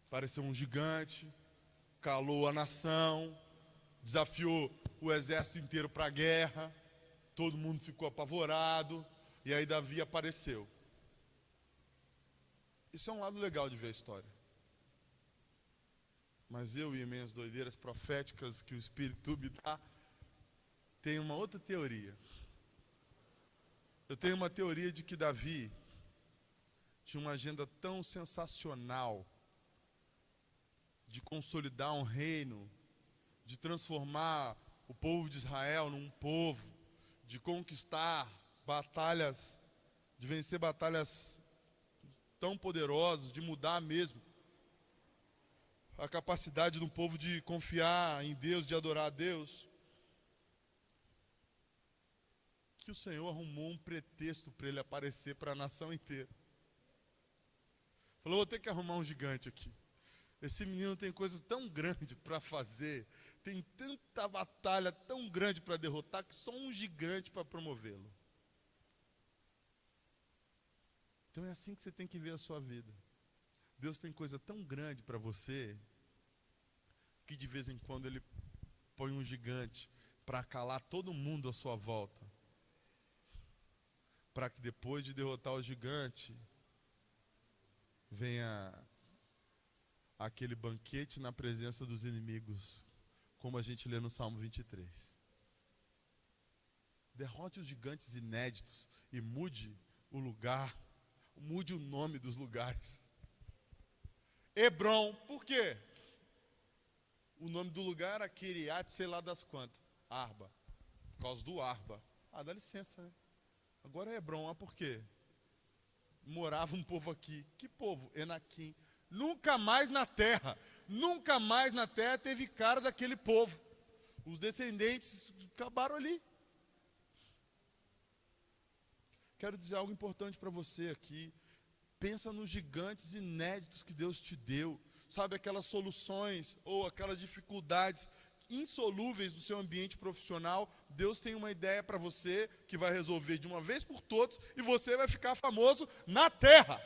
Apareceu um gigante, calou a nação, desafiou o exército inteiro para a guerra, todo mundo ficou apavorado, e aí Davi apareceu. Isso é um lado legal de ver a história. Mas eu e minhas doideiras proféticas que o Espírito me dá, tenho uma outra teoria. Eu tenho uma teoria de que Davi tinha uma agenda tão sensacional de consolidar um reino, de transformar o povo de Israel num povo, de conquistar batalhas, de vencer batalhas tão poderosas, de mudar mesmo a capacidade de um povo de confiar em Deus, de adorar a Deus, que o Senhor arrumou um pretexto para ele aparecer para a nação inteira. Falou, vou ter que arrumar um gigante aqui. Esse menino tem coisas tão grandes para fazer, tem tanta batalha tão grande para derrotar, que só um gigante para promovê-lo. Então é assim que você tem que ver a sua vida. Deus tem coisa tão grande para você, que de vez em quando Ele põe um gigante para calar todo mundo à sua volta. Para que depois de derrotar o gigante, venha aquele banquete na presença dos inimigos, como a gente lê no Salmo 23. Derrote os gigantes inéditos e mude o lugar, mude o nome dos lugares. Hebron, por quê? O nome do lugar era Kiriat, sei lá das quantas. Arba, por causa do Arba. Dá licença, né? Agora é Hebron, por quê? Morava um povo aqui. Que povo? Enaquim. Nunca mais na terra teve cara daquele povo. Os descendentes acabaram ali. Quero dizer algo importante para você aqui. Pensa nos gigantes inéditos que Deus te deu. Sabe, aquelas soluções ou aquelas dificuldades insolúveis do seu ambiente profissional. Deus tem uma ideia para você que vai resolver de uma vez por todas e você vai ficar famoso na terra.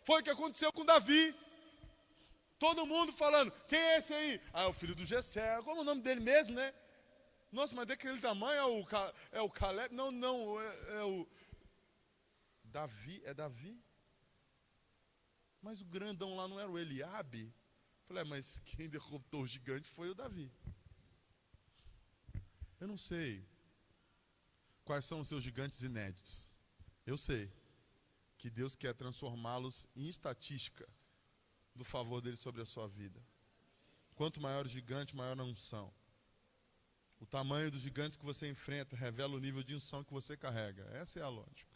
Foi o que aconteceu com Davi. Todo mundo falando, quem é esse aí? É o filho do Jessé. Como é o nome dele mesmo, né? Nossa, mas daquele tamanho é o Caleb? Não, é o Davi. É Davi? Mas o grandão lá não era o Eliabe? Falei, mas quem derrotou o gigante foi o Davi. Eu não sei quais são os seus gigantes inéditos. Eu sei que Deus quer transformá-los em estatística do favor dele sobre a sua vida. Quanto maior o gigante, maior a unção. O tamanho dos gigantes que você enfrenta revela o nível de unção que você carrega. Essa é a lógica.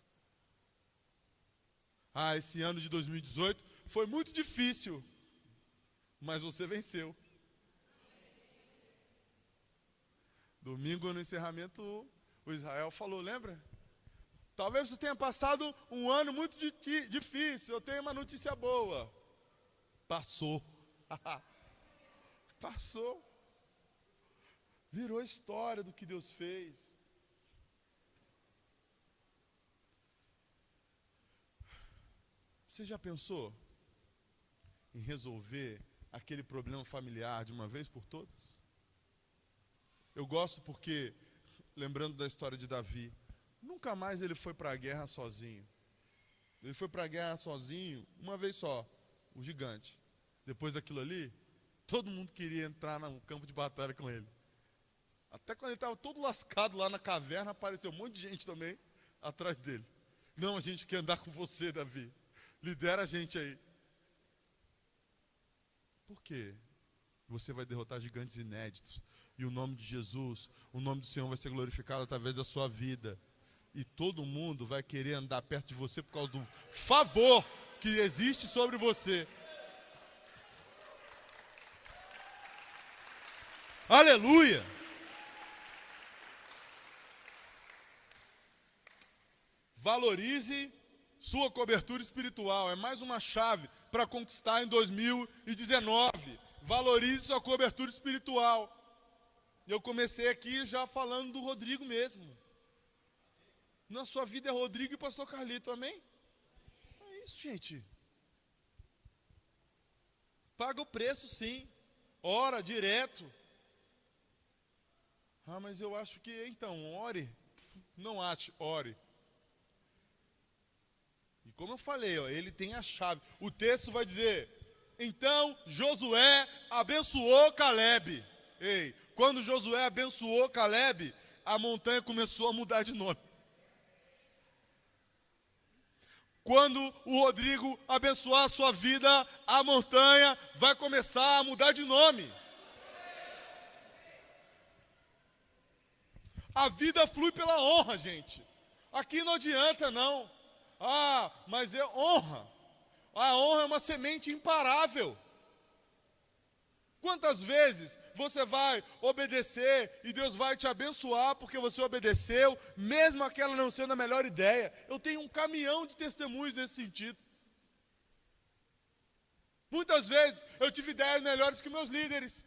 Esse ano de 2018 foi muito difícil, mas você venceu. Domingo, no encerramento, o Israel falou, lembra? Talvez você tenha passado um ano muito difícil, eu tenho uma notícia boa. Passou. Passou. Virou a história do que Deus fez. Você já pensou em resolver aquele problema familiar de uma vez por todas? Eu gosto porque, lembrando da história de Davi, nunca mais ele foi para a guerra sozinho. Ele foi para a guerra sozinho uma vez só, o gigante. Depois daquilo ali, todo mundo queria entrar no campo de batalha com ele. Até quando ele estava todo lascado lá na caverna, apareceu um monte de gente também atrás dele. Não, a gente quer andar com você, Davi. Lidera a gente aí. Por quê? Você vai derrotar gigantes inéditos. E o nome de Jesus, o nome do Senhor vai ser glorificado através da sua vida. E todo mundo vai querer andar perto de você por causa do favor que existe sobre você. Aleluia! Valorize sua cobertura espiritual. É mais uma chave para conquistar em 2019. Valorize sua cobertura espiritual. Eu comecei aqui já falando do Rodrigo mesmo. Na sua vida é Rodrigo e pastor Carlito, amém? É isso, gente. Paga o preço, sim. Ora, direto. Mas eu acho que, então, ore. Não ache, ore. E como eu falei, ele tem a chave. O texto vai dizer, então Josué abençoou Caleb. Quando Josué abençoou Caleb, a montanha começou a mudar de nome. Quando o Rodrigo abençoar a sua vida, a montanha vai começar a mudar de nome. A vida flui pela honra, gente. Aqui não adianta, não. Mas é honra. A honra é uma semente imparável. Quantas vezes você vai obedecer e Deus vai te abençoar porque você obedeceu, mesmo aquela não sendo a melhor ideia? Eu tenho um caminhão de testemunhos nesse sentido. Muitas vezes eu tive ideias melhores que meus líderes.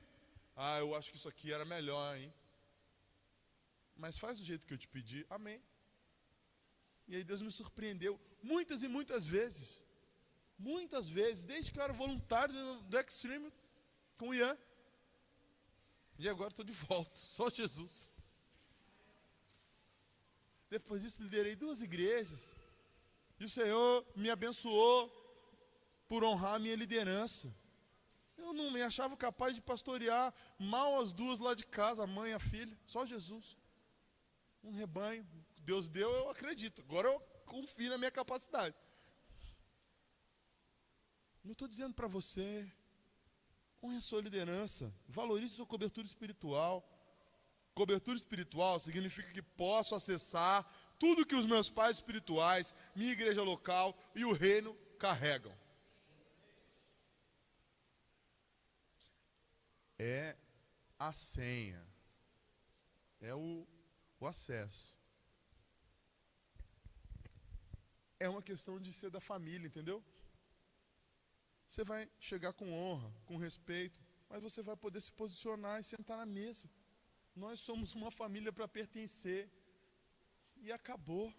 Eu acho que isso aqui era melhor, hein? Mas faz do jeito que eu te pedi, amém. E aí Deus me surpreendeu muitas e muitas vezes. Muitas vezes, desde que eu era voluntário do Extreme com o Ian. E agora estou de volta, só Jesus. Depois disso, liderei 2 igrejas. E o Senhor me abençoou por honrar a minha liderança. Eu não me achava capaz de pastorear mal as 2 lá de casa, a mãe e a filha, só Jesus. Um rebanho, Deus deu, eu acredito. Agora eu confio na minha capacidade. Não estou dizendo para você, honre a sua liderança, valorize sua cobertura espiritual. Cobertura espiritual significa que posso acessar tudo que os meus pais espirituais, minha igreja local e o reino carregam. É a senha, é o acesso. É uma questão de ser da família, entendeu? Você vai chegar com honra, com respeito, mas você vai poder se posicionar e sentar na mesa. Nós somos uma família para pertencer. E acabou.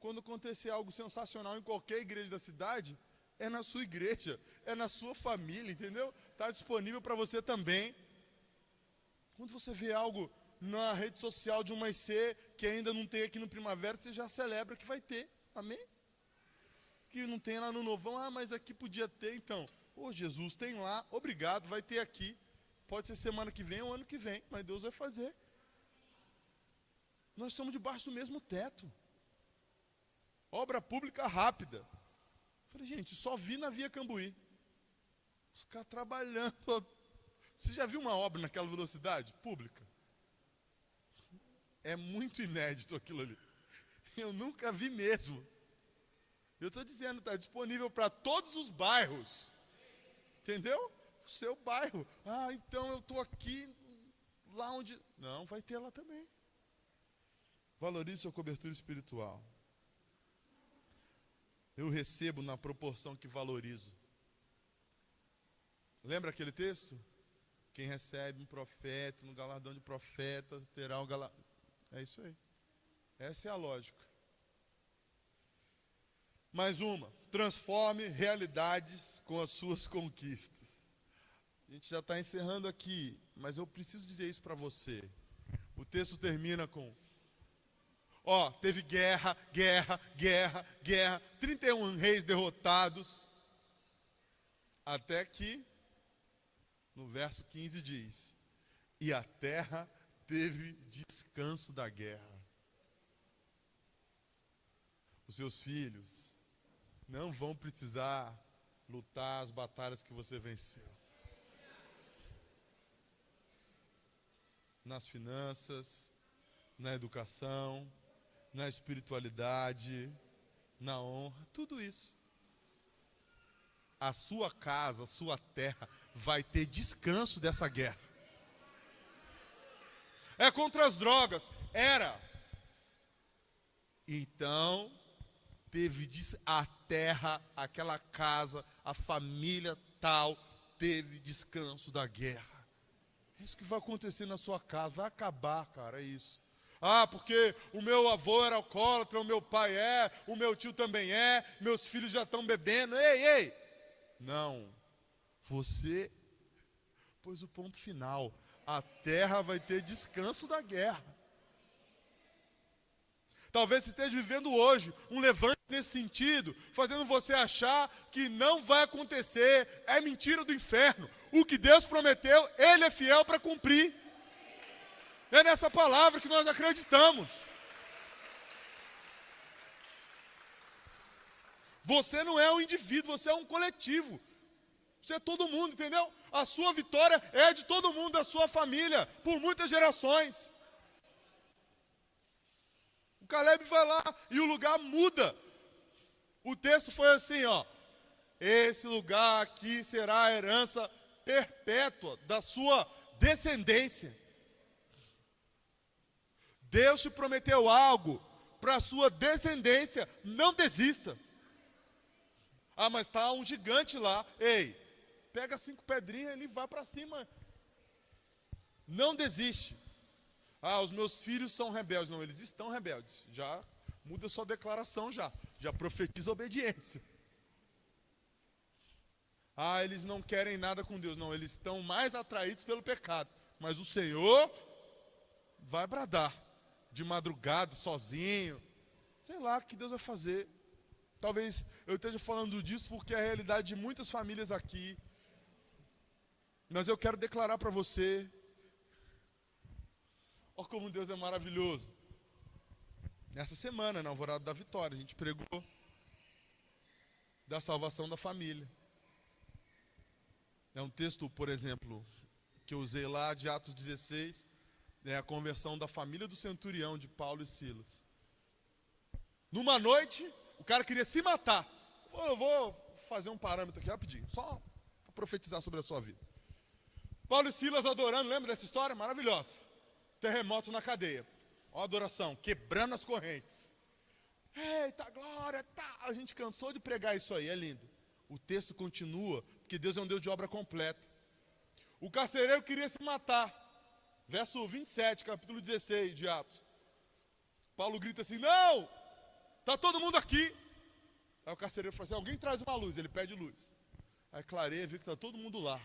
Quando acontecer algo sensacional em qualquer igreja da cidade, é na sua igreja, é na sua família, entendeu? Está disponível para você também. Quando você vê algo na rede social de uma IC que ainda não tem aqui no Primavera, você já celebra que vai ter. Amém? Que não tem lá no Novão, mas aqui podia ter, então. Jesus, tem lá, obrigado, vai ter aqui. Pode ser semana que vem ou ano que vem, mas Deus vai fazer. Nós estamos debaixo do mesmo teto. Obra pública rápida. Falei, gente, só vi na Via Cambuí. Os caras trabalhando. Você já viu uma obra naquela velocidade pública? É muito inédito aquilo ali. Eu nunca vi mesmo. Eu estou dizendo, está disponível para todos os bairros. Entendeu? O seu bairro. Então eu estou aqui, lá onde... Não, vai ter lá também. Valorize sua cobertura espiritual. Eu recebo na proporção que valorizo. Lembra aquele texto? Quem recebe um profeta, no galardão de profeta, terá um galardão. É isso aí. Essa é a lógica. Mais uma, transforme realidades com as suas conquistas. A gente já está encerrando aqui, mas eu preciso dizer isso para você. O texto termina com, teve guerra, 31 reis derrotados, até que, no verso 15 diz, e a terra teve descanso da guerra. Os seus filhos não vão precisar lutar as batalhas que você venceu. Nas finanças, na educação, na espiritualidade, na honra, tudo isso. A sua casa, a sua terra vai ter descanso dessa guerra. É contra as drogas, era. Então, teve a terra, aquela casa, a família tal, teve descanso da guerra. É isso que vai acontecer na sua casa, vai acabar, cara, é isso. Porque o meu avô era alcoólatra, o meu pai o meu tio também meus filhos já estão bebendo, ei. Não, você pôs o ponto final, a terra vai ter descanso da guerra. Talvez você esteja vivendo hoje um levante nesse sentido, fazendo você achar que não vai acontecer, é mentira do inferno. O que Deus prometeu, Ele é fiel para cumprir. É nessa palavra que nós acreditamos. Você não é um indivíduo, você é um coletivo. Você é todo mundo, entendeu? A sua vitória é de todo mundo, da sua família, por muitas gerações. O Caleb vai lá e o lugar muda. O texto foi assim, esse lugar aqui será a herança perpétua da sua descendência. Deus te prometeu algo para a sua descendência, não desista. Ah, mas está um gigante lá. Ei, pega 5 pedrinhas e vai para cima. Não desiste. Ah, os meus filhos são rebeldes. Não, eles estão rebeldes. Já muda sua declaração já profetiza obediência. Ah, eles não querem nada com Deus. Não, eles estão mais atraídos pelo pecado. Mas o Senhor vai bradar de madrugada, sozinho. Sei lá o que Deus vai fazer. Talvez eu esteja falando disso porque é a realidade de muitas famílias aqui. Mas eu quero declarar para você. Olha como Deus é maravilhoso. Nessa semana, na Alvorada da Vitória, a gente pregou da salvação da família. É um texto, por exemplo, que eu usei lá de Atos 16, a conversão da família do centurião de Paulo e Silas. Numa noite, o cara queria se matar. Eu vou fazer um parâmetro aqui rapidinho, só para profetizar sobre a sua vida. Paulo e Silas adorando, lembra dessa história? Maravilhosa. Terremoto na cadeia. Ó a adoração, quebrando as correntes. Eita, glória, tá. A gente cansou de pregar isso aí, é lindo. O texto continua, porque Deus é um Deus de obra completa. O carcereiro queria se matar. Verso 27, capítulo 16 de Atos. Paulo grita assim, não, está todo mundo aqui. Aí o carcereiro fala assim, alguém traz uma luz. Ele pede luz. Aí clareia, vê que está todo mundo lá.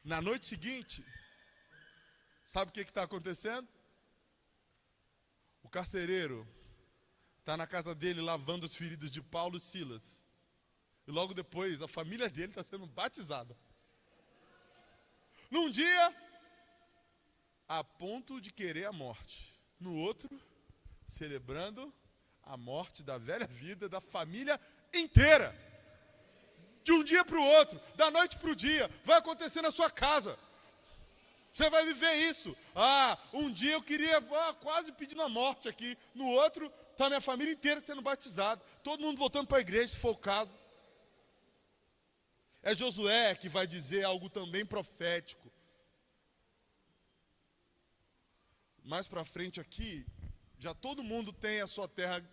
Na noite seguinte, sabe o que está acontecendo? O carcereiro está na casa dele lavando as feridas de Paulo e Silas. E logo depois a família dele está sendo batizada. Num dia, a ponto de querer a morte. No outro, celebrando a morte da velha vida da família inteira. De um dia para o outro, da noite para o dia, vai acontecer na sua casa. Você vai viver isso. Ah, um dia eu queria quase pedindo a morte aqui. No outro, está minha família inteira sendo batizada. Todo mundo voltando para a igreja, se for o caso. É Josué que vai dizer algo também profético. Mais para frente aqui, já todo mundo tem a sua terra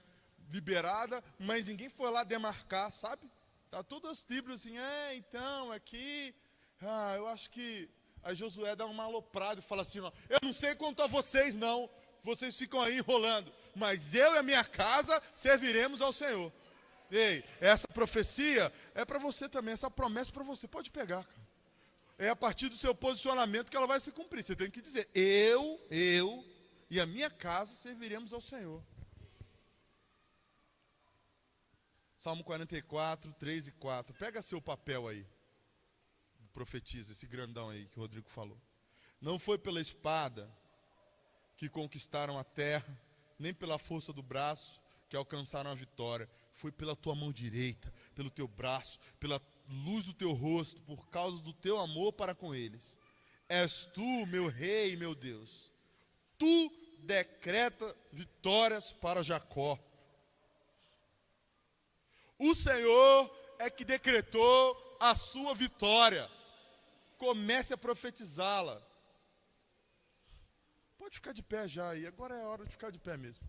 liberada, mas ninguém foi lá demarcar, sabe? Tá todas as tribos assim, então, aqui, eu acho que... Aí Josué dá uma aloprada e fala assim, ó, eu não sei quanto a vocês não, vocês ficam aí enrolando, mas eu e a minha casa serviremos ao Senhor. Ei, essa profecia é para você também, essa promessa é para você, pode pegar, cara. É a partir do seu posicionamento que ela vai se cumprir. Você tem que dizer, eu e a minha casa serviremos ao Senhor. Salmo 44, 3 e 4. Pega seu papel aí. Profetiza, esse grandão aí que o Rodrigo falou. Não foi pela espada que conquistaram a terra, nem pela força do braço que alcançaram a vitória. Foi pela tua mão direita, pelo teu braço, pela luz do teu rosto, por causa do teu amor para com eles. És tu, meu rei, meu Deus. Tu decreta vitórias para Jacó. O Senhor é que decretou a sua vitória. Comece a profetizá-la. Pode ficar de pé já aí, agora é a hora de ficar de pé mesmo.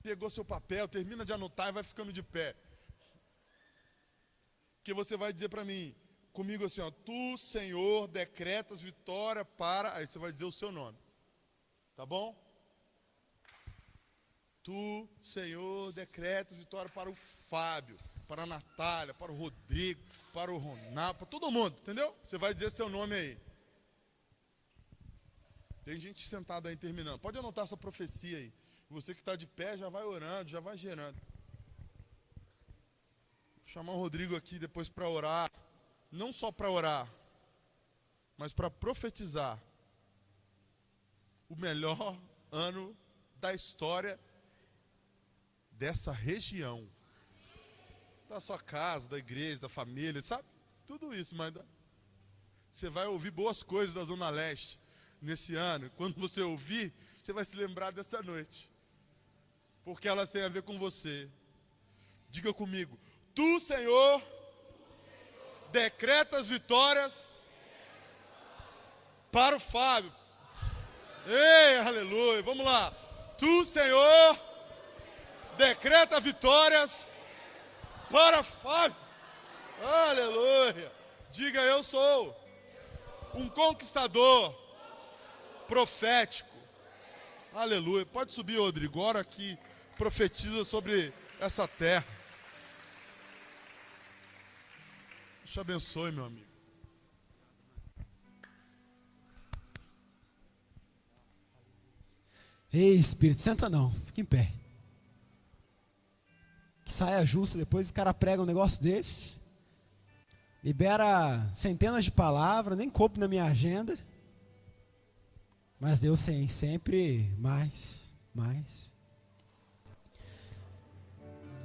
Pegou seu papel, termina de anotar e vai ficando de pé. Que você vai dizer para mim, comigo assim, ó, tu, Senhor, decretas vitória para... Aí você vai dizer o seu nome. Tá bom? Tu, Senhor, decretas vitória para o Fábio, para a Natália, para o Rodrigo, para o Ronaldo, para todo mundo, entendeu? Você vai dizer seu nome aí. Tem gente sentada aí terminando. Pode anotar essa profecia aí. Você que está de pé já vai orando, já vai gerando. Vou chamar o Rodrigo aqui depois para orar. Não só para orar, mas para profetizar o melhor ano da história dessa região. Da sua casa, da igreja, da família, sabe? Tudo isso, mas você vai ouvir boas coisas da Zona Leste nesse ano. Quando você ouvir, você vai se lembrar dessa noite. Porque elas têm a ver com você. Diga comigo, Tu, Senhor, decretas vitórias para o Fábio. Ei, aleluia, vamos lá. Tu, Senhor, decreta vitórias para o Fábio. Aleluia. Diga, eu sou um conquistador profético. Aleluia. Pode subir, Rodrigo, agora que profetiza sobre essa terra. Deus te abençoe, meu amigo. Ei, Espírito, senta não, fica em pé. Que saia justa, depois o cara prega um negócio desse. Libera centenas de palavras, nem coube na minha agenda. Mas Deus tem sempre mais.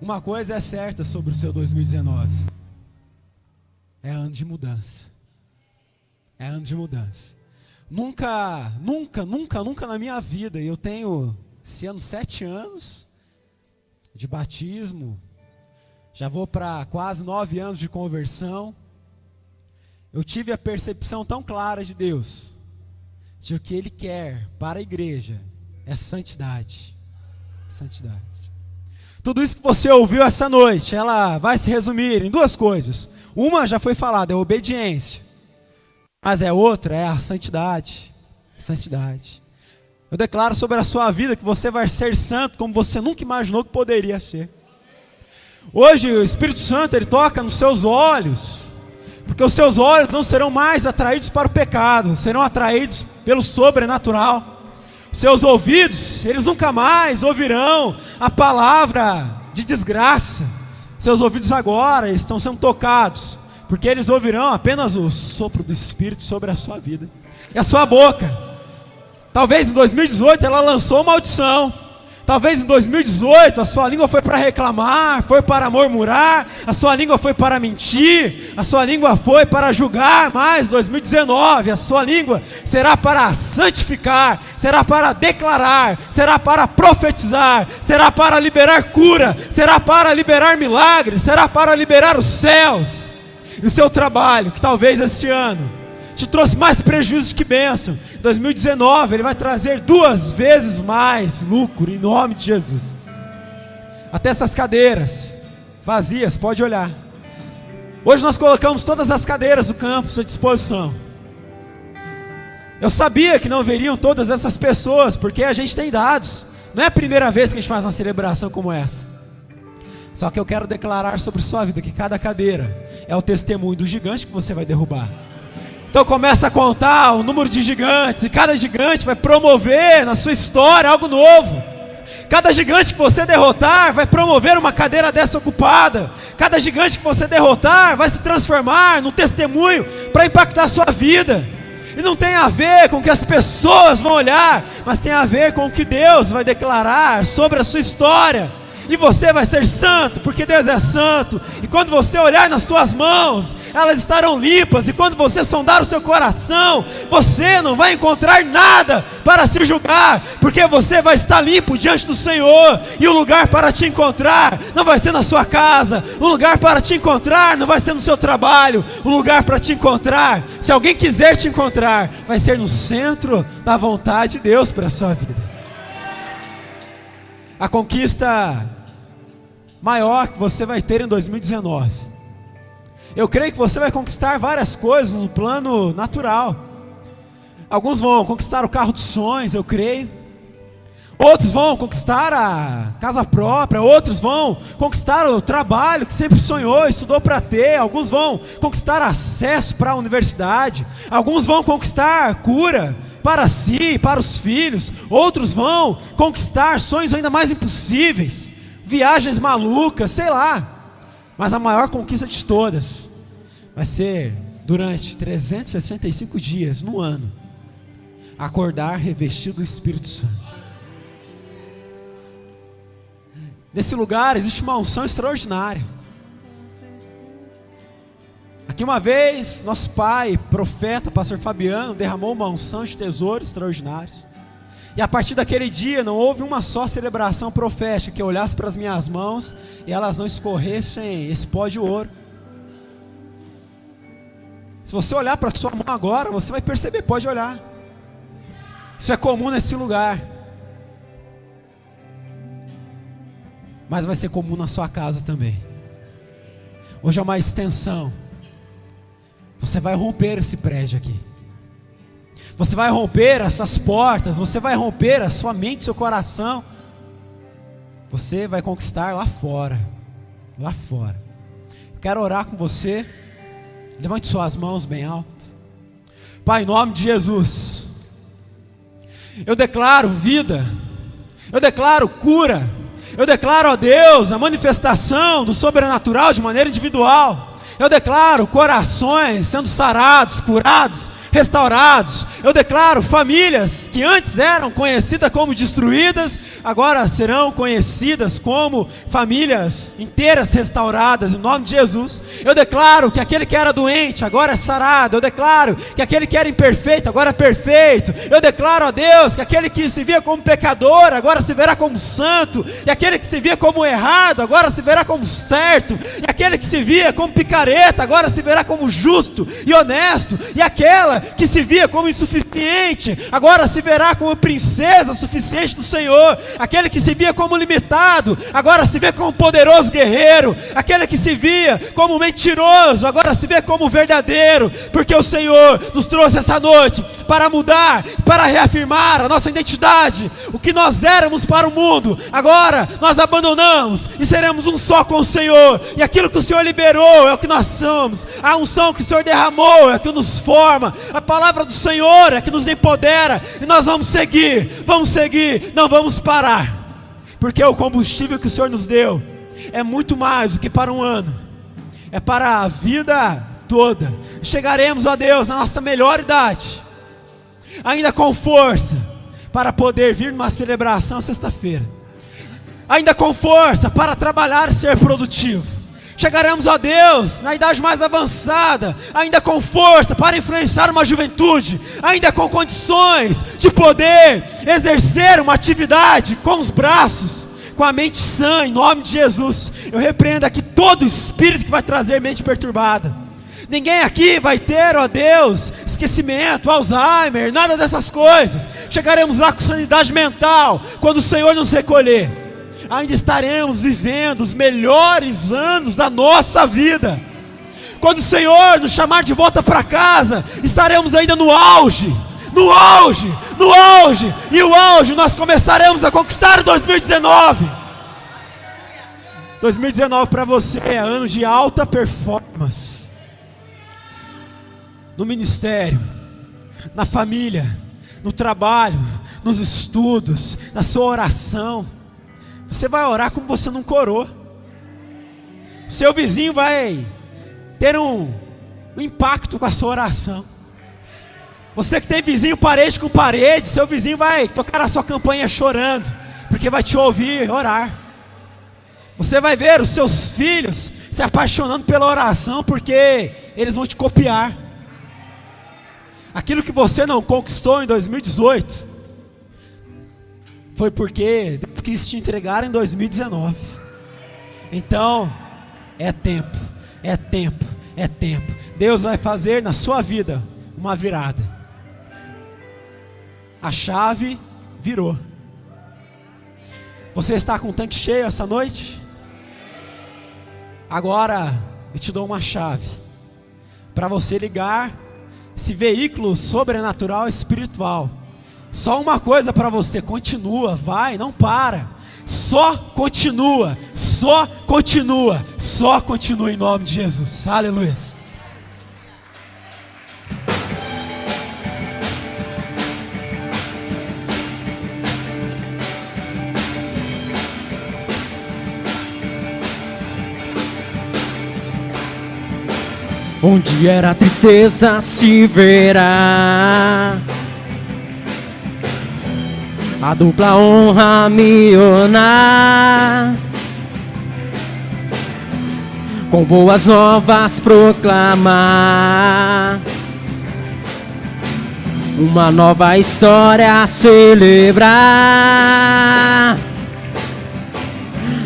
Uma coisa é certa sobre o seu 2019. É ano de mudança. É ano de mudança. Nunca na minha vida, e eu tenho esse ano 7 anos de batismo, já vou para quase 9 anos de conversão. Eu tive a percepção tão clara de Deus, de o que Ele quer para a igreja é santidade. Santidade. Tudo isso que você ouviu essa noite, ela vai se resumir em 2 coisas. Uma já foi falada, é a obediência. Mas a outra é a santidade. Santidade. Eu declaro sobre a sua vida que você vai ser santo como você nunca imaginou que poderia ser. Hoje o Espírito Santo, ele toca nos seus olhos. Porque os seus olhos não serão mais atraídos para o pecado, serão atraídos pelo sobrenatural. Os seus ouvidos, eles nunca mais ouvirão a palavra de desgraça. Seus ouvidos agora estão sendo tocados, porque eles ouvirão apenas o sopro do Espírito sobre a sua vida. E a sua boca, talvez em 2018 ela lançou maldição. Talvez em 2018 a sua língua foi para reclamar, foi para murmurar, a sua língua foi para mentir, a sua língua foi para julgar, mas 2019 a sua língua será para santificar, será para declarar, será para profetizar, será para liberar cura, será para liberar milagres, será para liberar os céus. E o seu trabalho, que talvez este ano te trouxe mais prejuízo que bênção, 2019 ele vai trazer 2 vezes mais lucro, em nome de Jesus. Até essas cadeiras vazias, pode olhar. Hoje nós colocamos todas as cadeiras do campus à disposição. Eu sabia que não veriam todas essas pessoas, porque a gente tem dados. Não é a primeira vez que a gente faz uma celebração como essa. Só que eu quero declarar sobre sua vida que cada cadeira é o testemunho do gigante que você vai derrubar. Então começa a contar o número de gigantes, e cada gigante vai promover na sua história algo novo. Cada gigante que você derrotar vai promover uma cadeira dessa ocupada. Cada gigante que você derrotar vai se transformar num testemunho para impactar a sua vida. E não tem a ver com o que as pessoas vão olhar, mas tem a ver com o que Deus vai declarar sobre a sua história. E você vai ser santo, porque Deus é santo. E quando você olhar nas tuas mãos, elas estarão limpas. E quando você sondar o seu coração, você não vai encontrar nada para se julgar, porque você vai estar limpo diante do Senhor. E o lugar para te encontrar não vai ser na sua casa. O lugar para te encontrar não vai ser no seu trabalho. O lugar para te encontrar, se alguém quiser te encontrar, vai ser no centro da vontade de Deus para a sua vida. A conquista maior que você vai ter em 2019. Eu creio que você vai conquistar várias coisas no plano natural. Alguns vão conquistar o carro dos sonhos, eu creio. Outros vão conquistar a casa própria. Outros vão conquistar o trabalho que sempre sonhou, estudou para ter. Alguns vão conquistar acesso para a universidade. Alguns vão conquistar cura para si e para os filhos. Outros vão conquistar sonhos ainda mais impossíveis, viagens malucas, sei lá. Mas a maior conquista de todas vai ser durante 365 dias no ano, acordar revestido do Espírito Santo. Nesse lugar existe uma unção extraordinária. Aqui uma vez, nosso pai, profeta, pastor Fabiano, derramou uma unção de tesouros extraordinários. E a partir daquele dia não houve uma só celebração profética que eu olhasse para as minhas mãos e elas não escorressem esse pó de ouro. Se você olhar para a sua mão agora, você vai perceber, pode olhar. Isso é comum nesse lugar. Mas vai ser comum na sua casa também. Hoje é uma extensão. Você vai romper esse prédio aqui. Você vai romper as suas portas. Você vai romper a sua mente, seu coração. Você vai conquistar lá fora. Lá fora. Quero orar com você. Levante suas mãos bem alto. Pai, em nome de Jesus, eu declaro vida. Eu declaro cura. Eu declaro a Deus a manifestação do sobrenatural de maneira individual. Eu declaro corações sendo sarados, curados, restaurados. Eu declaro famílias que antes eram conhecidas como destruídas, agora serão conhecidas como famílias inteiras restauradas, em nome de Jesus. Eu declaro que aquele que era doente agora é sarado. Eu declaro que aquele que era imperfeito agora é perfeito. Eu declaro a Deus que aquele que se via como pecador agora se verá como santo, e aquele que se via como errado agora se verá como certo, e aquele que se via como picareta agora se verá como justo e honesto, e aquela que se via como insuficiente agora se verá como princesa suficiente do Senhor. Aquele que se via como limitado agora se vê como poderoso guerreiro. Aquele que se via como mentiroso agora se vê como verdadeiro, porque o Senhor nos trouxe essa noite para mudar, para reafirmar a nossa identidade. O que nós éramos para o mundo, agora nós abandonamos e seremos um só com o Senhor, e aquilo que o Senhor liberou é o que nós somos. A unção que o Senhor derramou é o que nos forma. A palavra do Senhor é que nos empodera, e nós vamos seguir, não vamos parar, porque o combustível que o Senhor nos deu é muito mais do que para um ano, é para a vida toda. Chegaremos a Deus na nossa melhor idade, ainda com força para poder vir numa celebração sexta-feira, ainda com força para trabalhar e ser produtivo. Chegaremos a Deus na idade mais avançada, ainda com força para influenciar uma juventude, ainda com condições de poder exercer uma atividade com os braços, com a mente sã, em nome de Jesus. Eu repreendo aqui todo espírito que vai trazer mente perturbada. Ninguém aqui vai ter, ó Deus, esquecimento, Alzheimer, nada dessas coisas. Chegaremos lá com sanidade mental quando o Senhor nos recolher. Ainda estaremos vivendo os melhores anos da nossa vida. Quando o Senhor nos chamar de volta para casa, estaremos ainda no auge. E o auge nós começaremos a conquistar em 2019. 2019 para você é ano de alta performance. No ministério, na família, no trabalho, nos estudos, na sua oração. Você vai orar como você nunca orou. O seu vizinho vai ter um impacto com a sua oração. Você que tem vizinho parede com parede, seu vizinho vai tocar a sua campanha chorando, porque vai te ouvir orar. Você vai ver os seus filhos se apaixonando pela oração, porque eles vão te copiar. Aquilo que você não conquistou em 2018 foi porque Deus quis te entregar em 2019. Então, é tempo. Deus vai fazer na sua vida uma virada. A chave virou. Você está com o tanque cheio essa noite? Agora, eu te dou uma chave para você ligar esse veículo sobrenatural espiritual. Só uma coisa para você: continua, vai, não para. Só continua em nome de Jesus. Aleluia. Onde era a tristeza se verá a dupla honra me unar, com boas novas proclamar. uma nova história a celebrar.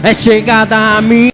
É chegada a mim